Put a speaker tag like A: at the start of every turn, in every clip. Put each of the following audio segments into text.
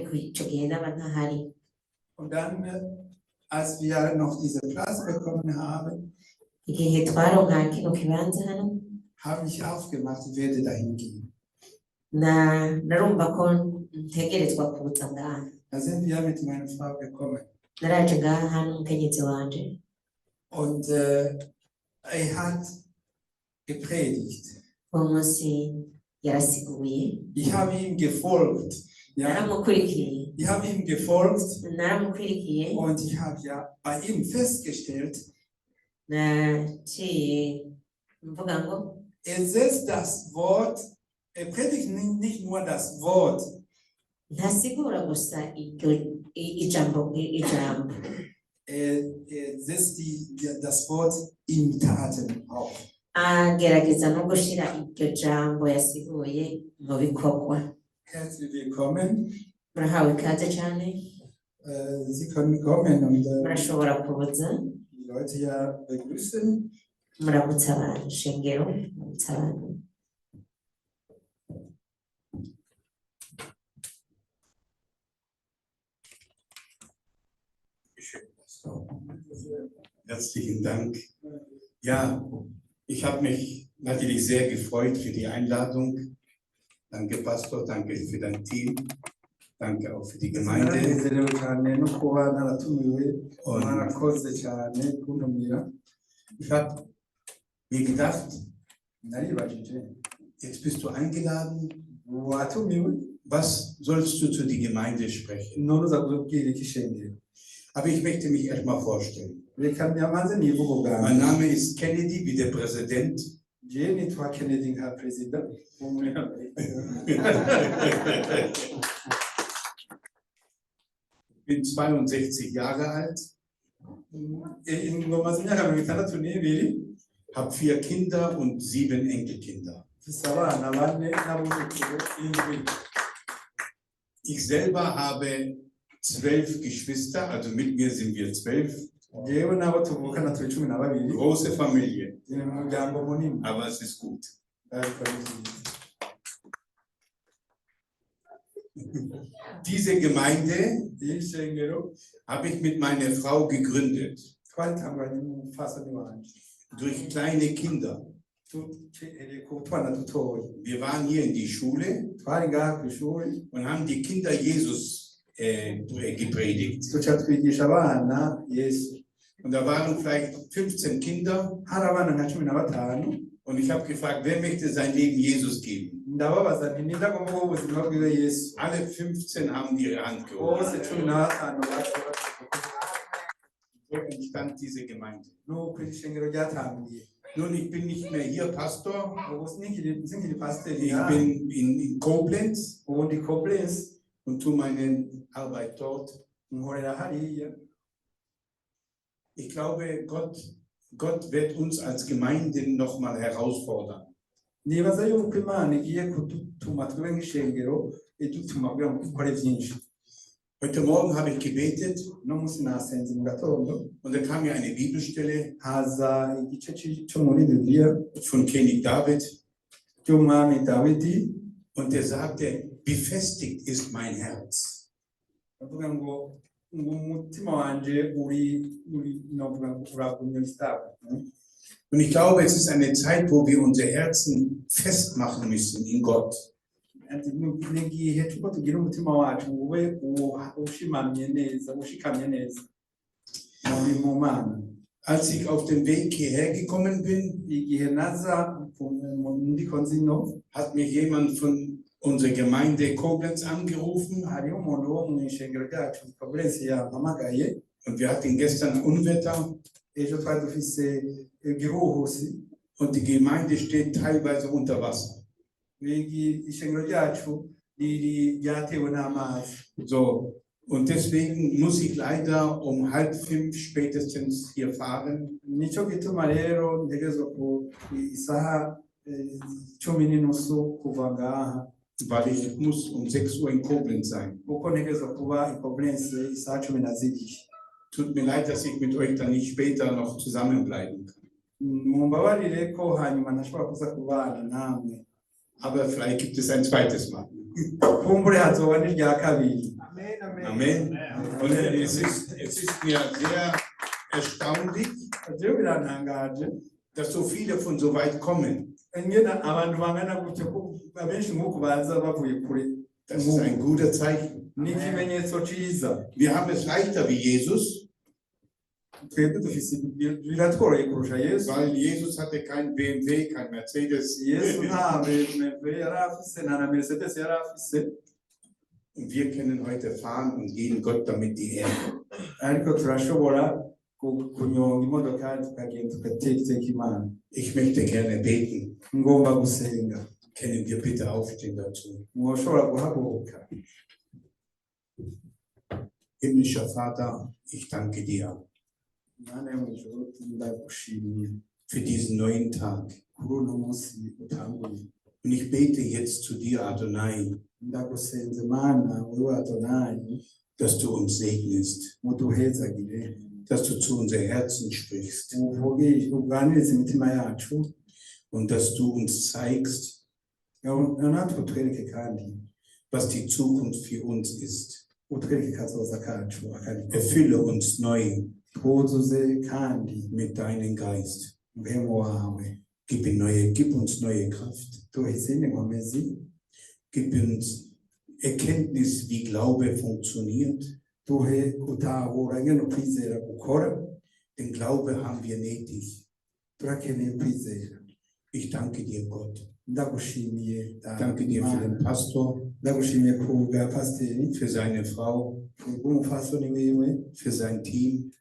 A: ariko icyo gihe ndaba ntahari.
B: Und dann, als wir noch diese Platz bekommen haben,
A: Igihe twaronka kino kibanza hano,
B: habe ich aufgemacht, ich werde dahin gehen.
A: narumva ko ntegerezwa kuza ngaha.
B: Da sind wir mit meiner Frau gekommen.
A: Naraje ngaha n'umukenyezi wanje.
B: Und er hat gepredigt.
A: Uwo munsi yarasiguye.
B: Ich habe ihm gefolgt. Ja,
A: Naramukurikiye.
B: ich habe ihm gefolgt.
A: Naramukurikiye.
B: Und ich habe ja bei ihm festgestellt,
A: naciye mvuga ngo
B: er setzt das Wort, er predigt nicht nur das Wort.
A: ntasigura gusa ijambo.
B: Er setzt das Wort in Taten auf.
A: Agerageza no gushira iryo jambo yasiguye mu bikorwa.
B: Herzlich willkommen.
A: Murahawe ikaze cyane.
B: Sie können kommen und
A: murashobora kuza
B: die Leute ja begrüßen.
A: Muramutsa abantu, shengero, muramutsa abantu.
C: Herzlichen Dank. Ja, ich habe mich natürlich sehr gefreut für die Einladung. Danke, Pastor, danke für dein Team. Danke auch für die Gemeinde. Ich habe mir gedacht, jetzt bist du eingeladen. Was sollst du zu der Gemeinde sprechen? Aber ich möchte mich erstmal vorstellen. Mein Name ist Kennedy, wie der Präsident. Ich bin 62 Jahre alt. Habe 4 Kinder und 7 Enkelkinder. Ich selber habe 12 Geschwister, also mit mir sind wir 12. Große Familie. Aber es ist gut. Diese Gemeinde habe ich mit meiner Frau gegründet. Durch kleine Kinder. Wir waren hier in die Schule und haben die Kinder Jesus gepredigt. Und da waren vielleicht 15 Kinder. Und ich habe gefragt, wer möchte sein Leben Jesus geben? Alle 15 haben ihre Hand gehoben. So entstand diese Gemeinde. Nun, ich bin nicht mehr hier Pastor. Ich bin in Koblenz und tue meine Arbeit dort. Ich glaube, Gott wird uns als Gemeinde nochmal herausfordern. Heute Morgen habe ich gebetet und da kam mir eine Bibelstelle von König David und der sagte, befestigt ist mein Herz. Und ich glaube, es ist eine Zeit, wo wir unsere Herzen festmachen müssen in Gott. Als ich auf dem Weg hierher gekommen bin, hat mich jemand von unserer Gemeinde Koblenz angerufen. Und wir hatten gestern Unwetter. Und die Gemeinde steht teilweise unter Wasser. So, und deswegen muss ich leider um 4:30 spätestens hier fahren. Weil ich muss um 6 Uhr in Koblenz sein. Tut mir leid, dass ich mit euch dann nicht später noch zusammenbleiben kann. Aber vielleicht gibt es ein zweites Mal. Amen. Und es ist mir sehr erstaunlich,
B: Rero birantangaje
C: dass so viele von so weit kommen.
B: ingene abantu bangana gutyo ko abenshi nk'uko baza bavuye kure.
C: Das ist ein guter Zeichen.
B: Ni ikimenyetso ciza.
C: Wir haben es leichter wie Jesus,
B: Twebwe dufise biratworoheye kurusha Yesu.
C: weil Jesus hatte kein BMW, kein Mercedes.
B: Yesu nta BMW yari afise, nta na Mercedes yari afise.
C: Und wir können heute fahren und gehen Gott damit die Ehre.
B: Ariko turashobora kunyonga imodoka tukagenda tugateka Imana.
C: Ich möchte gerne beten.
B: Ngomba gusenga.
C: Können wir bitte aufstehen dazu?
B: Mwoshobora guhaguruka.
C: Himmlischer Vater, ich danke dir
B: Mana yo mwijuru ndagushimiye
C: für diesen neuen Tag.
B: kuri uno munsi utanguye.
C: Und ich bete jetzt zu dir, Adonai,
B: Ndagusenze Mana wewe Adonai,
C: dass du uns segnest,
B: muduhezagire,
C: dass du zu unser Herzen sprichst
B: uganirize imitima yacu,
C: und dass du uns zeigst,
B: natwe utwereke kandi
C: was die Zukunft für uns ist.
B: utwereke kazoza kacu
C: Erfülle uns neu
B: twuzuze kandi
C: mit deinem Geist.
B: mpemu wawe,
C: Gib uns neue Kraft.
B: duhe izindi nkomezi,
C: Gib uns Erkenntnis, wie Glaube funktioniert.
B: duhe gutahura ingene ukwizera gukora.
C: Den Glaube haben wir nötig.
B: Turakeneye kwizera.
C: Ich danke dir, Gott.
B: Ndagushimiye
C: Danke dir für den Pastor,
B: ndagushimiye ku bwa pasiteri,
C: für seine Frau,
B: ku bw'umufasoni wiwe,
C: für sein Team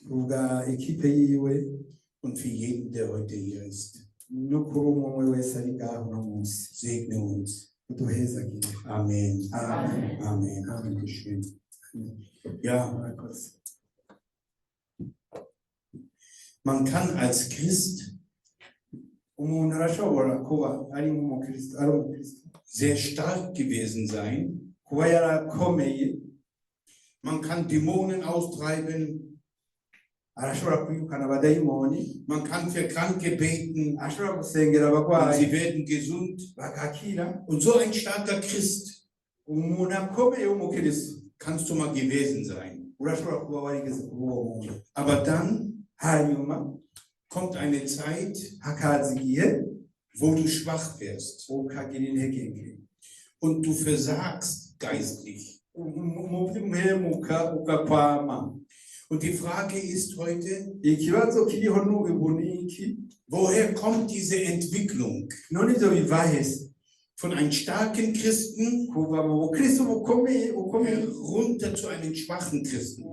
B: ku bwa ekipe yiwe,
C: und für jeden, der heute hier ist.
B: no kuri umwe wese ari ngaho uno munsi.
C: Segne uns.
B: Uduhezagire.
C: Amen.
B: Amen.
C: Amen. Dankeschön. Ja,
B: Murakoze.
C: man kann als Christ
B: Umuntu arashobora kuba ari nk'umukristo, ari umukristo,
C: sehr stark gewesen sein.
B: kuba yarakomeye,
C: Man kann Dämonen austreiben.
B: arashobora kwirukana abadayimoni,
C: Man kann für Kranke beten
B: ashobora gusengera
C: und
B: abarwayi
C: sie werden gesund.
B: bagakira.
C: Und so ein starker Christ
B: Umuntu akomeye w'umukristo
C: kannst du mal gewesen sein.
B: urashobora kuba warigeze kuba uwo muntu.
C: Aber dann
B: Hanyuma
C: kommt eine Zeit,
B: hakaza igihe
C: wo du schwach wirst
B: ukagira intege nke,
C: und du versagst geistlich.
B: mu by'umuhemuka ugakwama.
C: Und die Frage ist heute,
B: Ikibazo kiriho n'ubu ni iki?
C: woher kommt diese Entwicklung
B: None ibyo biva hese?
C: von einem starken Christen
B: Kuva mu bukristo bukomeye
C: runter zu einem schwachen Christen?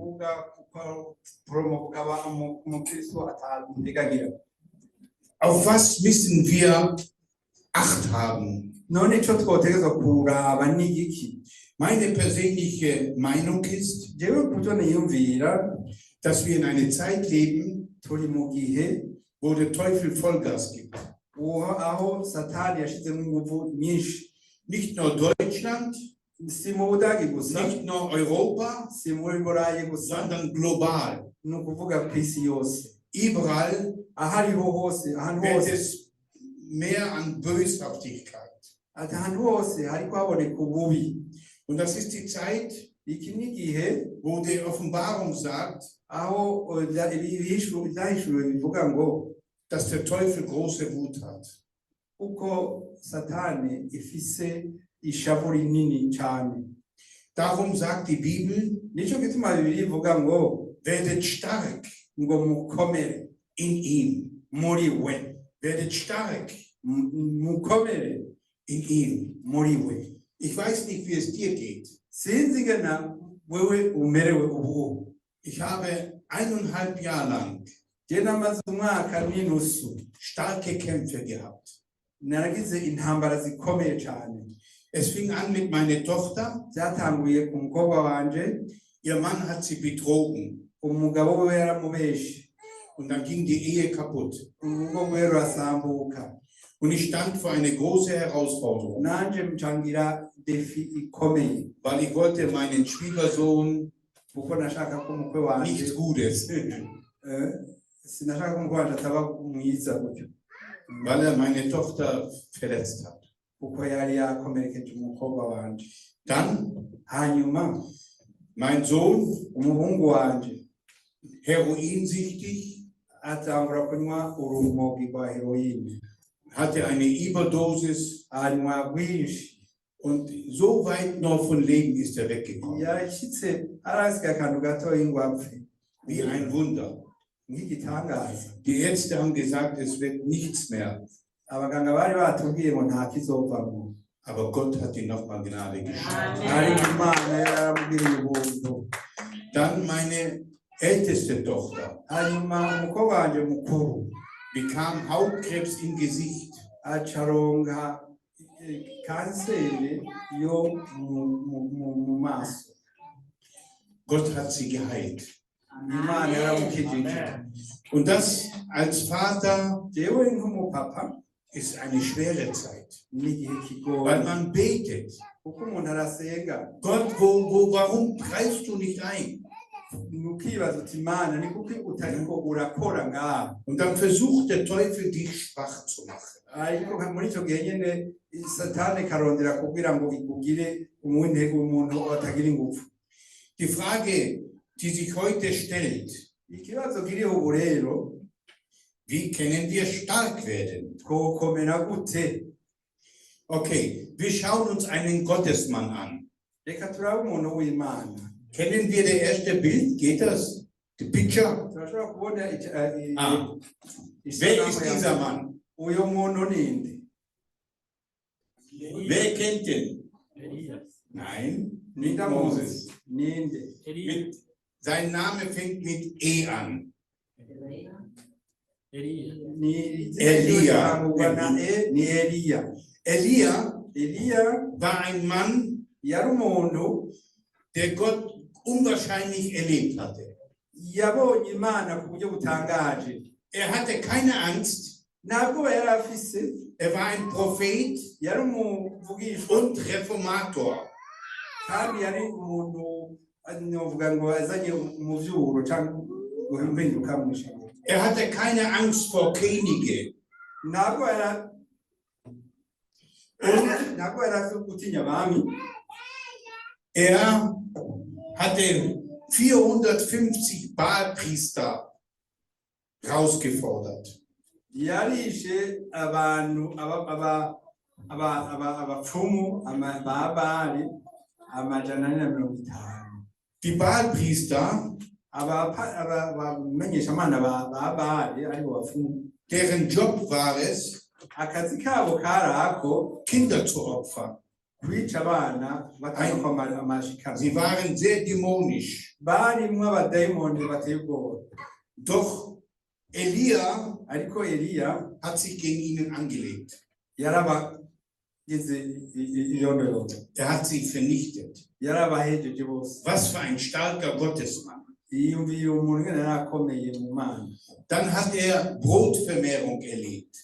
B: umukristo atabigagira.
C: Auf was müssen wir Acht haben?
B: None ico twotegerezwa kuraba ni iki?
C: Meine persönliche Meinung ist,
B: Jewe kujo niyumvira
C: dass wir in einer Zeit leben,
B: turi mu gihe
C: wo der Teufel Vollgas gibt.
B: aho Satani yashizemo inguvu nyinshi,
C: Nicht nur Deutschland,
B: si mu Budagi gusa,
C: nicht nur Europa,
B: si muri Burayi gusa,
C: sondern global.
B: ni ukuvuga kw'isi yose.
C: Überall
B: Ahariho hose, ahantu
C: wird
B: hose,
C: es mehr an Böshaftigkeit.
B: ahantu hose hariko haboneka ububi.
C: Und das ist die Zeit,
B: Iki ni igihe
C: wo die Offenbarung sagt,
B: aho ivyahishuriwe bivuga ngo
C: dass der Teufel große Wut hat.
B: uko Satani ifise ishavu rinini cyane.
C: Darum sagt die Bibel,
B: Nico gituma Bibiliya ivuga ngo
C: werdet stark
B: ngo mukomere
C: in ihm.
B: muri we,
C: Werdet stark
B: mukomere
C: in ihm.
B: muri we.
C: Ich weiß nicht, wie es dir geht.
B: Sinzi gena wewe umerewe ubu.
C: Ich habe 1,5 Jahre lang
B: Je namaze umwaka n'inusu
C: starke Kämpfe gehabt.
B: naragize intambara zikomeye cyane.
C: Es fing an mit meiner Tochter.
B: Byatanguye ku mukobwa wanje,
C: Ihr Mann hat sie betrogen
B: umugabo we yaramubeshe,
C: und dann ging die Ehe kaputt.
B: urugo rwe rurasambuka.
C: Und ich stand vor einer großen Herausforderung,
B: Nanje mcangira defi ikomeye,
C: weil ich wollte meinen Schwiegersohn
B: kuko nashaka ko umukwe wanje
C: nichts Gutes,
B: sinashaka ko umukwe wanje ataba mwiza gutyo,
C: weil er meine Tochter verletzt hat.
B: kuko yari yakomerekeje umukobwa wanje.
C: Dann
B: Hanyuma
C: Mein Sohn,
B: umuhungu wanje
C: heroinsüchtig,
B: atangura kunywa urumogi rwa heroine,
C: hatte eine Überdosis
B: anywa rwinshi,
C: und so weit noch von Leben ist er weggekommen.
B: yashyitse arasiga akantu gatoya ngo apfe,
C: Wie ein Wunder.
B: nk'igitangaza.
C: Die Ärzte haben gesagt, es wird nichts mehr.
B: Abaganga bari batubwiye ngo nta kizovamo,
C: Aber Gott hat ihm nochmal Gnade geschenkt.
B: ariko Imana yaramubwiye ubuntu.
C: Dann meine älteste Tochter
B: Hanyuma umukobwa wanje mukuru
C: bekam Hautkrebs im Gesicht.
B: acaronka kanseri yo mu maso.
C: Gott hat sie geheilt.
B: Imana yaramukijije.
C: Und das als Vater
B: Jewe nk'umupapa
C: ist eine schwere Zeit,
B: ni igihe
C: weil
B: kigoye,
C: man betet.
B: kuko umuntu arasenga
C: Gott, warum greifst du nicht ein?
B: ukibaza uti Imana ni kuko utariko urakora ngaho.
C: Und dann versucht der Teufel, dich schwach zu machen.
B: Ariko muri icyo gihe nyine satani karondera kugira ngo ikugire umuntu atagira ingufu.
C: Die Frage, die sich heute stellt,
B: Ikibazo kiriho ubu rero,
C: wie können wir stark werden?
B: twokomera gute?
C: Okay, wir schauen uns einen Gottesmann an.
B: Reka turabe umuntu w'Imana.
C: Kennen wir das erste Bild? Geht das? Die Picture?
B: Turashobora kubona
C: Wer ist dieser Mann?
B: uyu muntu ninde?
C: Wer kennt den? Nein, nicht Moses.
B: Ninde?
C: Sein Name fängt mit E an.
B: Ni
C: Elia.
B: Ni Eliya.
C: Elia
B: Eliya
C: war ein Mann,
B: yari umuntu
C: der Gott unwahrscheinlich erlebt hatte.
B: yabonye Imana ku buryo butangaje.
C: Er hatte keine Angst.
B: Ntabwo yari afise,
C: Er war ein Prophet
B: yari umuvugishwa
C: und Reformator.
B: kandi yari umuntu novuga ngo azanye umuvyuro cyangwa guhinduka mu ijambo.
C: Er hatte keine Angst vor Könige.
B: Ntabwo yari afite gutinya abami.
C: Er hatte 450 Baalpriester rausgefordert.
B: Yarishe abantu abapfumu ba Bali 150.
C: Die Baalpriester,
B: abamenyeshamana ba Bali aribo bapfumu,
C: deren Job war es,
B: akazi kabo kari ako
C: Kinder zu opfern.
B: kwica abana batanga amashikano.
C: Sie waren sehr dämonisch.
B: Barimwo abadayimoni bateye ubwoba.
C: Doch Elia
B: Ariko Eliya
C: hat sich gegen ihnen angelegt.
B: yarabagize iyondoro,
C: Er hat sie vernichtet.
B: yarabahejeje bose.
C: Was für ein starker Gottesmann.
B: Yiyumviye umuntu ngene yarakomeye mu Mana.
C: Dann hat er Brotvermehrung erlebt.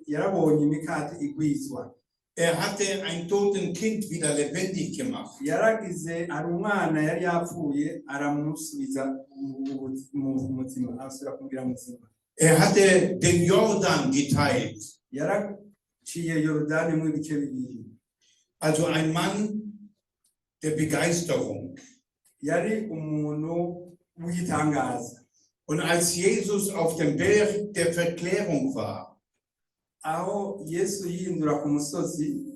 B: Yarabonye imikate igwizwa.
C: Er hatte ein toten Kind wieder lebendig gemacht.
B: Yaragize ari umwana yari yapfuye aramusubiza mu mutima, asubira kumubwira muzima.
C: Er hatte den Jordan geteilt.
B: Yaraciye Yorodani mu bice bibiri.
C: Also ein Mann der Begeisterung.
B: Yari umuntu w'igitangaza.
C: Und als Jesus auf dem Berg der Verklärung war,
B: Aho Yesu yihindura ku musozi,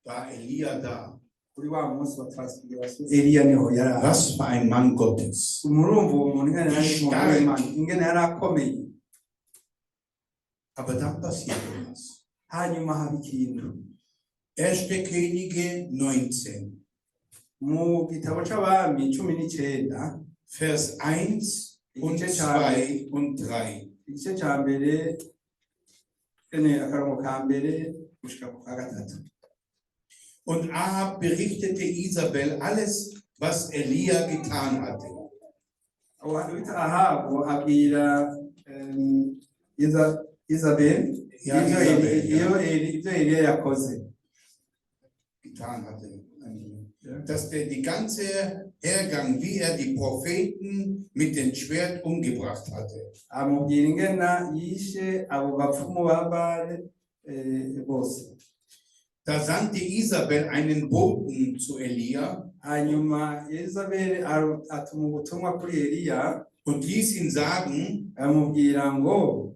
C: war Elia da.
B: kuri wa munsi wa transfiguration, Eliya niho yari.
C: Was für ein Mann Gottes.
B: Umurumva uwo muntu ingene yari umuntu w'Imana, ingene yari akomeye.
C: Aber dann passiert was.
B: Hanyuma haba ikintu.
C: 1. Könige 19,
B: Mu gitabo c'abami 19,
C: Vers 1 und 2 und 3.
B: igice ca mbere akarongo ka mbere gushika ku ka gatatu.
C: Und Ahab berichtete Isabel alles, was Elia getan hatte.
B: Ahabu abwira Isabel ibyo Eliya yakoze.
C: Getan hatte. Dass die ganze Hergang, wie er die Propheten mit dem Schwert umgebracht hatte.
B: Amubwira ingena yishe abo bapfumu ba Bale bose.
C: Da sandte Isabel einen Boten zu Elia
B: hanyuma Yezebeli atuma ubutumwa kuri Eliya
C: und ließ ihn sagen,
B: amubwira ngo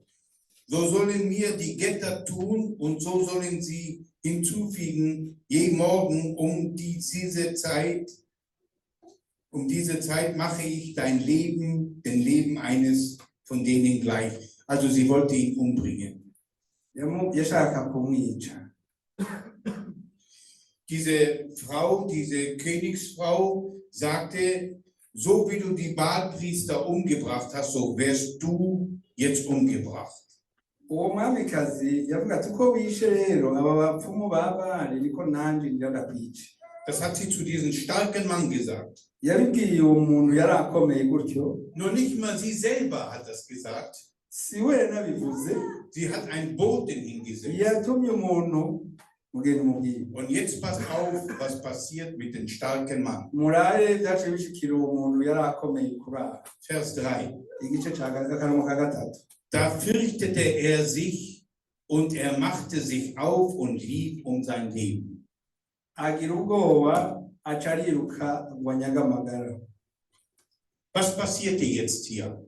C: so sollen mir die Götter tun und so sollen sie hinzufügen, je Morgen um diese Zeit mache ich dein Leben, den Leben eines von denen gleich. Also sie wollte ihn umbringen.
B: yashaka kumwica.
C: Diese Frau, diese Königsfrau sagte, so wie du die Baalpriester umgebracht hast, so wirst du jetzt umgebracht.
B: Uwo mwamikazi yavuga ati uko wishe rero aba bapfumu ba Bali niko nanje ndakwica.
C: Das hat sie zu diesem starken Mann gesagt.
B: Yabibwiye uwo muntu yari akomeye gutyo.
C: Nur nicht mal sie selber hat das gesagt.
B: Si we nabivuze.
C: Sie hat einen Boten hingesetzt.
B: Yatumye umuntu mugeni mubwiye.
C: Und jetzt passt auf, was passiert mit dem starken Mann.
B: Murare byaje bishikira uwo muntu yari akomeye kurara.
C: Vers 3.
B: Igice ca gatatu.
C: Da fürchtete er sich und er machte sich auf und lief um sein Leben.
B: Agira ubwoba aca ariruka ngo anyage amagara.
C: Was passierte jetzt hier?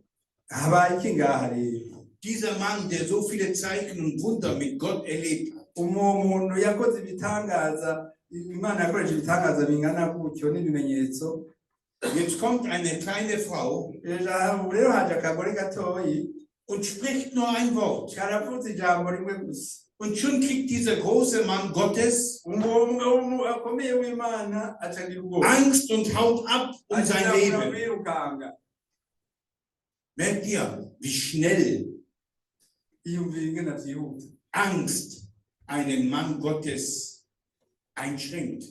B: Habaye iki ngaha rero?
C: Dieser Mann, der so viele Zeichen und Wunder mit Gott erlebt hat,
B: Umuntu yakoze ibitangaza, Imana yakoresheje ibitangaza bingana gutyo n'ibimenyetso.
C: jetzt kommt eine kleine Frau
B: Rero haje akagore gatoyi
C: und spricht nur ein Wort.
B: karavuze ijambo rimwe gusa.
C: Und schon kriegt dieser große Mann Gottes
B: Umuntu akomeye w'Imana acagira ubwoba.
C: Angst und haut ab um sein Leben.
B: Birukanga.
C: Merkt ihr, wie schnell
B: Iyumvira ingene vyihuta.
C: Angst einen Mann Gottes einschränkt?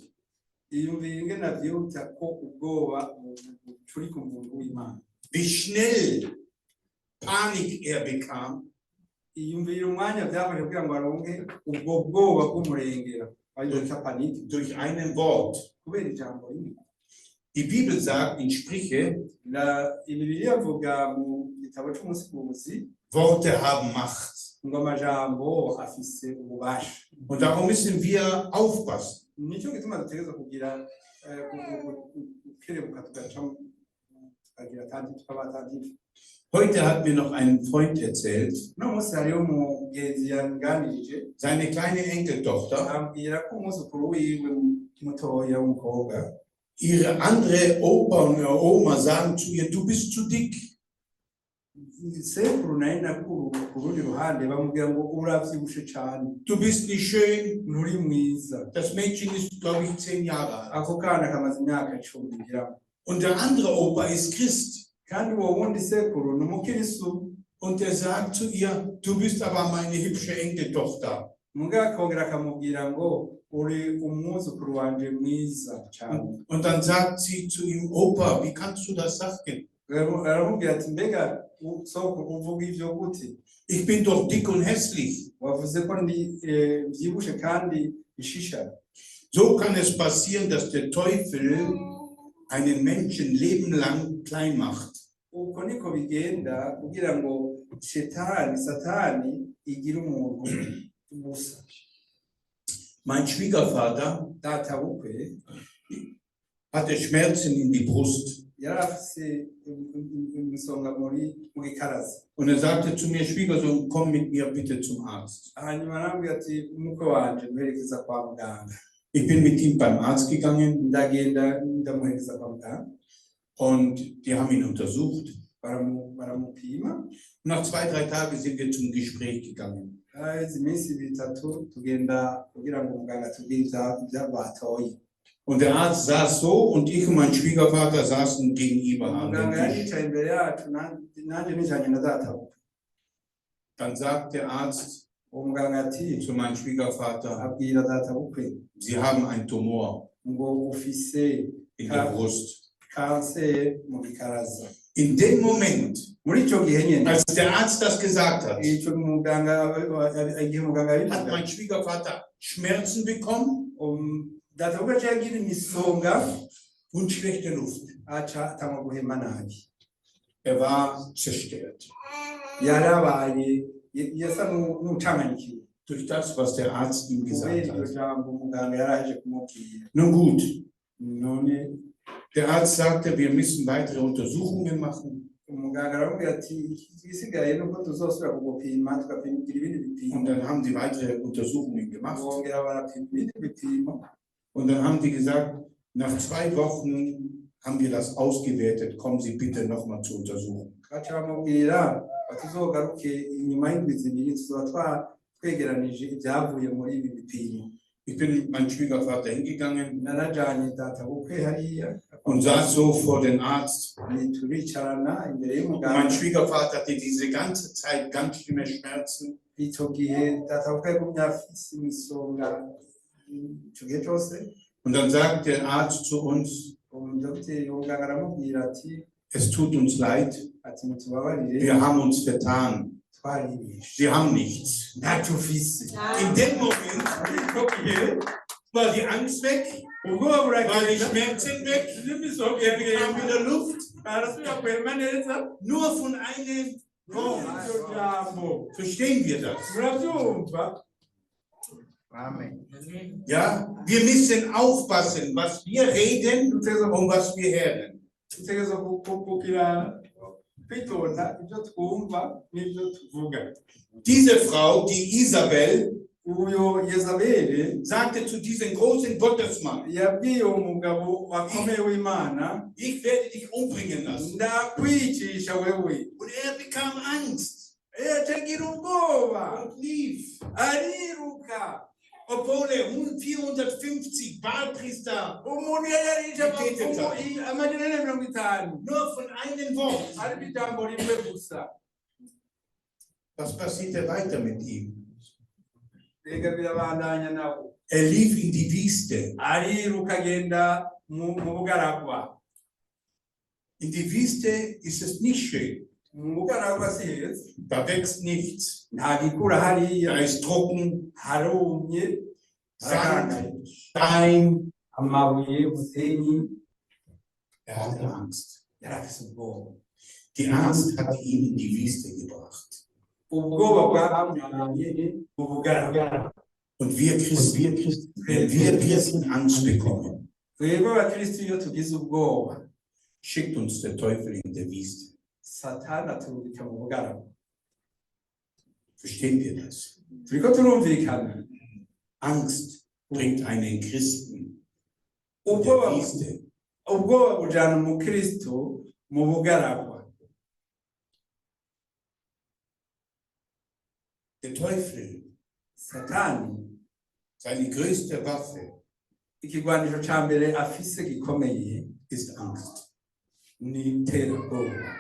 B: Iyumvira ingene vyihuta ko ubwoba buri ku muntu w'Imana.
C: Wie schnell Panik er bekam,
B: Iyumvira umwanya byafashe kugira ngo aronke ubwo bwoba bw'umurengera. Ayita paniki
C: durch ein Wort.
B: kubera ijambo rimwe.
C: Die Bibel sagt in Sprüche,
B: Bibiliya ivuga mu gitabo c'umusifuzi
C: Worte haben Macht.
B: ngo amajambo afise ububasha.
C: Und darum müssen wir aufpassen.
B: Nico gituma dutegerezwa kugira ukerebuka tukagira kandi tukabatandika.
C: Heute hat mir noch ein Freund erzählt,
B: No munsi hariho umugenzi yanganirije
C: seine kleine Enkeltochter,
B: ambwira ko umwuzukuru wiwe mutoya w'umukobwa
C: ihre andere Opa und ihre Oma sagen zu ihr, du bist zu dick.
B: sekuru naye nakuru ku rundi ruhande bamubwira ngo uravyibushe cane,
C: Du bist nicht schön.
B: nturi mwiza.
C: Das Mädchen ist, glaube ich, 10 Jahre alt.
B: Ako kana kamaze imyaka 10 ngira.
C: Und der andere Opa ist Christ.
B: Kandi uwo wundi sekuru ni umukirisu.
C: Und er sagt zu ihr, du bist aber meine hübsche Enkeltochter.
B: Muga akongera akamubwira ngo uri umwuzukuru wanje mwiza cane.
C: Und dann sagt sie zu ihm, Opa, wie kannst du das sagen?
B: Aramubwira ati mbega soko uvuga ivyo gute?
C: Ich bin doch dick und hässlich.
B: Wavuze ko ndi vyibushe kandi bishisha.
C: So kann es passieren, dass der Teufel einen Menschen lebenlang klein macht.
B: Uko niko bigenda kugira ngo satani igira umuntu ubusa.
C: Mein Schwiegervater
B: Data bukwe
C: hatte Schmerzen in die Brust.
B: yari afise imisonga mu gikaraza.
C: Und er sagte zu mir, Schwiegersohn, komm mit mir bitte zum Arzt.
B: Hanyuma arambwira ati umukwe wanje mperekeza kwa muganga.
C: Ich bin mit ihm beim Arzt gegangen
B: Ndagenda ndamuherekeza kwa muganga.
C: und die haben ihn untersucht.
B: Baramupima.
C: Nach 2-3 Tagen sind wir zum Gespräch gegangen.
B: Izi minsi bitatu tugenda kugira ngo muganga atubwire ivyabatoye.
C: Und der Arzt saß so und ich und mein Schwiegervater saßen gegenüber an
B: Muganga
C: dem Tisch.
B: yaricaye imbere yacu nanje nicanye na data bukwe.
C: Dann sagt der Arzt
B: Uwo muganga ati
C: zu meinem Schwiegervater,
B: abwira data bukwe
C: Sie haben einen Tumor
B: ngo ufise
C: in der Brust.
B: kanseri mu gikaraza.
C: In dem Moment,
B: Muri ico gihe nyene
C: als der Arzt das gesagt hat,
B: ico muganga igihe muganga
C: hat
B: yabivuga
C: mein Schwiegervater Schmerzen bekommen
B: data bukwe aca yagira imisonga
C: und schlechte Luft.
B: aca atangwa guhema nabi.
C: Er war zerstört.
B: Yarabaye yasa n'ucanganyikiwe.
C: durch das, was der Arzt ihm
B: kubera
C: gesagt
B: iryo
C: hat.
B: jambo umuganga yaraje kumubwira.
C: Nun gut,
B: None
C: der Arzt sagte, wir müssen weitere Untersuchungen machen.
B: umuganga aramubwira ati igisigaye nuko tuzosubira kugupima tugapigira ibindi
C: Und
B: bipimo.
C: dann haben die weitere Untersuchungen gemacht.
B: Bongera barapima ibindi bipimo.
C: Und dann haben die gesagt, nach 2 Wochen haben wir das ausgewertet. Kommen Sie bitte nochmal zur Untersuchung.
B: Baca bamubwira batuzogaruke inyuma y'indwi zibiri tuzoba twegeranije ibyavuye muri ibi bipimo.
C: Ich bin mit meinem Schwiegervater hingegangen
B: Narajanye data bukwe hariya
C: und saß so vor dem Arzt.
B: turicarana imbere
C: Und mein
B: y'umuganga.
C: Schwiegervater hatte diese ganze Zeit ganz schlimme Schmerzen.
B: Ico gihe data bukwe yagumye afise imisonga ico gihe cose.
C: Und dann sagt der Arzt zu uns,
B: Dogiteri umuganga aramubwira ati
C: es tut uns leid,
B: mutubabarire
C: wir haben uns vertan.
B: twaribeshe
C: Wir haben nichts.
B: ntacyo ufise.
C: In dem Moment war die Angst weg,
B: ubwoba
C: war die
B: buragenda
C: Schmerzen weg,
B: n'imisonga
C: er bekam
B: iragenda
C: wieder Luft.
B: arasubira kwema neza.
C: Nur von einem Wort.
B: Iryo jambo
C: Verstehen wir das?
B: murabyumva.
C: Ja, wir müssen aufpassen, was wir reden und was wir hören.
B: Dutegereza kugira kwitonda ibyo twumva n'ibyo tuvuga.
C: Diese Frau, die Isabel,
B: Uyo Yezabeli
C: sagte zu diesem großen Gottesmann,
B: yabwiye umugabo wakomeye w'Imana,
C: ich werde dich umbringen lassen.
B: ndakwicisha wewe.
C: Und er bekam Angst
B: Agira ubwoba
C: und lief,
B: ariruka.
C: obwohl er 450 Baalpriester
B: Umuntu yarisha abapfumu amajana ane na mirongo itanu
C: nur von einem Wort.
B: ariko ijambo rimwe gusa.
C: Was passierte weiter mit ihm?
B: Mbega birabandanya nawe.
C: Er lief in die Wüste.
B: Ariruka agenda mu bugaragwa.
C: In die Wüste ist es nicht schön.
B: Mu bugaragwa si heza,
C: Da wächst nichts.
B: nta gikura hariya,
C: Da ist trocken,
B: harumye,
C: Sand, Stein.
B: amabuye, umusenyi.
C: Er hatte Angst.
B: Yarafise ubwoba.
C: Die Angst hat ihn in die Wüste gebracht.
B: Ubwoba bwamujanye mu bugaragwa.
C: Und wir Christen, wenn wir Christen Angst bekommen,
B: Twebwe abakristo iyo tugize ubwoba,
C: schickt uns der Teufel in der Wüste.
B: Satani aturungika mu bugaragwa.
C: Verstehen wir das?
B: Turiko turumvikana.
C: Angst bringt einen Christen in der
B: Ubwoba
C: Wüste.
B: ubwoba bujana umukristo mu bugaragwa.
C: Der Teufel,
B: Satani
C: seine größte Waffe
B: ikigwanisho ca mbere afise gikomeye
C: ist Angst.
B: ni iterabwoba.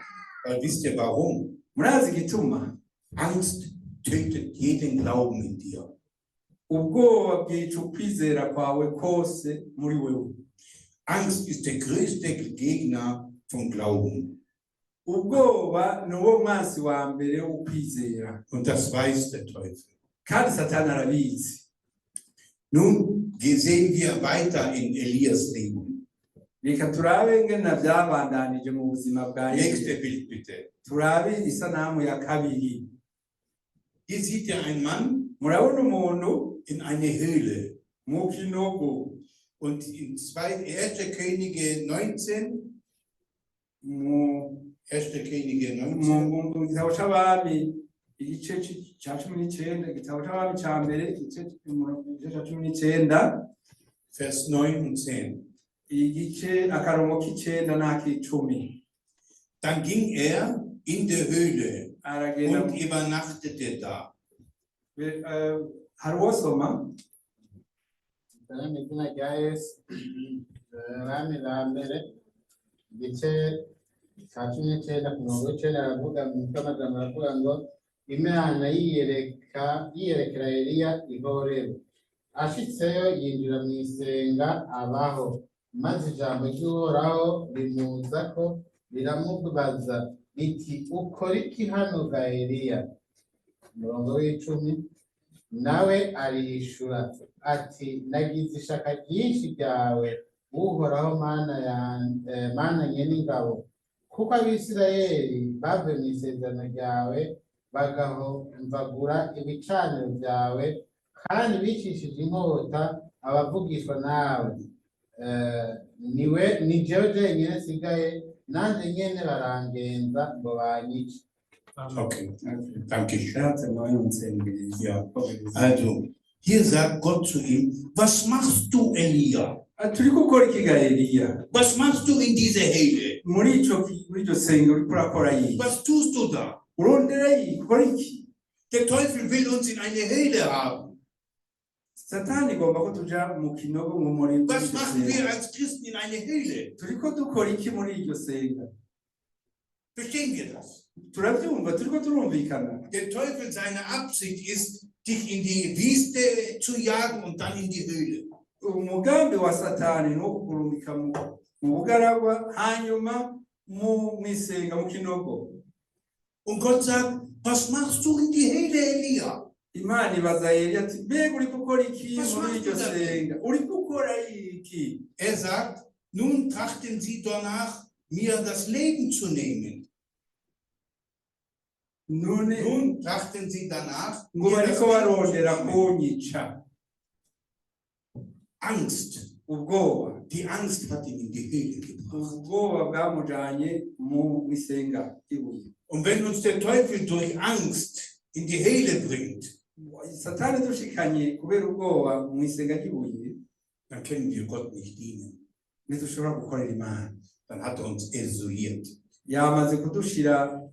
C: Weil wisst ihr warum?
B: Murazi igituma?
C: Angst tötet jeden Glauben in dir.
B: Ubwoba bwica ukwizera kwawe kose muri wewe.
C: Angst ist der größte Gegner vom Glauben.
B: Ubwoba ni wo mwansi wa mbere w'ukwizera.
C: Und das weiß der Teufel.
B: Kandi Satani arabizi.
C: Nun sehen wir weiter in Elias Leben.
B: Reka turabe ngena byabandanije mu buzima bwa
C: Nächste
B: Yesu.
C: Bild bitte.
B: Turabe isanamu ya kabiri.
C: Hier sieht ihr einen Mann
B: Murabona umuntu
C: in eine Höhle.
B: mu kinogo.
C: Und in 1. Könige 19,
B: Mu
C: 1. Könige 19,
B: mu gitabo c'abami igice ca 19, igitabo c'abami ca mbere igice ca 19,
C: Vers 9 und 10.
B: igice akarongo k'icenda n'ak'icumi.
C: Dann ging er in der Höhle
B: Aragenda
C: und übernachtete da.
B: hari uwosoma
D: mu izina rya Yesu, Rami la mbere igice cya 19 ku murongo w'icenda aravuga mu mutwe w'amajambo aravuga ngo Imana yiyerekera Eliya i Horebu. Ashitseyo yinjira mu isenga abaho, maze ijambo ry'Uhoraho rimuzako riramubaza riti ukora iki hano ga Eliya? Umurongo w'icumi nawe arishura ati nagize ishaka ryinshi ryawe Uhoraho mana nyene ingabo, kuko Abisirayeli bavuye mu isezerano ryawe bagahomvagura ibicaniro byawe kandi bicishije inkota abavugishwa nawe. Ni jewe jenyine nsigaye, nanjye nyene barangenza ngo banyice.
C: Okay, danke schön.
B: Shatse nawe unsengere.
C: Ja, also hier sagt Gott zu ihm, was machst du, Elia?
B: Turi gukora iki ga Eliya?
C: Was machst du in dieser Höhle?
B: Muri iryo sengero uriko urakora iki?
C: Was tust du da?
B: Urondera iki? Ukora iki?
C: Der Teufel will uns in eine Höhle haben.
B: Satani igomba ko tuja mu kinogo mu muri.
C: Was machen wir als Christen in eine Höhle?
B: Turiko dukora iki muri iryo senga?
C: Verstehen wir das?
B: Turabyumva, turiko turumvikana.
C: Der Teufel, seine Absicht ist, dich in die Wüste zu jagen und dann in die Höhle.
B: Umugambi wa Satani no kukurungika mu bugaragwa hanyuma mu misenga mu kinogo.
C: Und Gott sagt, was machst du in die Höhle, Elia?
B: Imana ibaza Eliya ati mbega uri gukora iki
C: Was
B: muri
C: machst
B: iryo
C: du da?
B: senga? Uri gukora iki?
C: Er sagt, nun trachten sie danach, mir das Leben zu nehmen. Nun trachten sie danach,
B: ngo
C: mir das
B: bariko
C: Leben
B: barondera
C: zu nehmen.
B: kunyica.
C: Angst.
B: Ubwoba.
C: Die Angst hat ihn in die Höhle gebracht.
B: Ubwoba bwamujanye mu misenga ibuye.
C: Und wenn uns der Teufel durch Angst in die Höhle bringt,
B: Satani dushikanye kubera ubwoba mu isenga ry'ibuye,
C: dann können wir Gott nicht dienen.
B: ntidushobora gukorera Imana.
C: Dann hat er uns isoliert.
B: Yamaze kudushira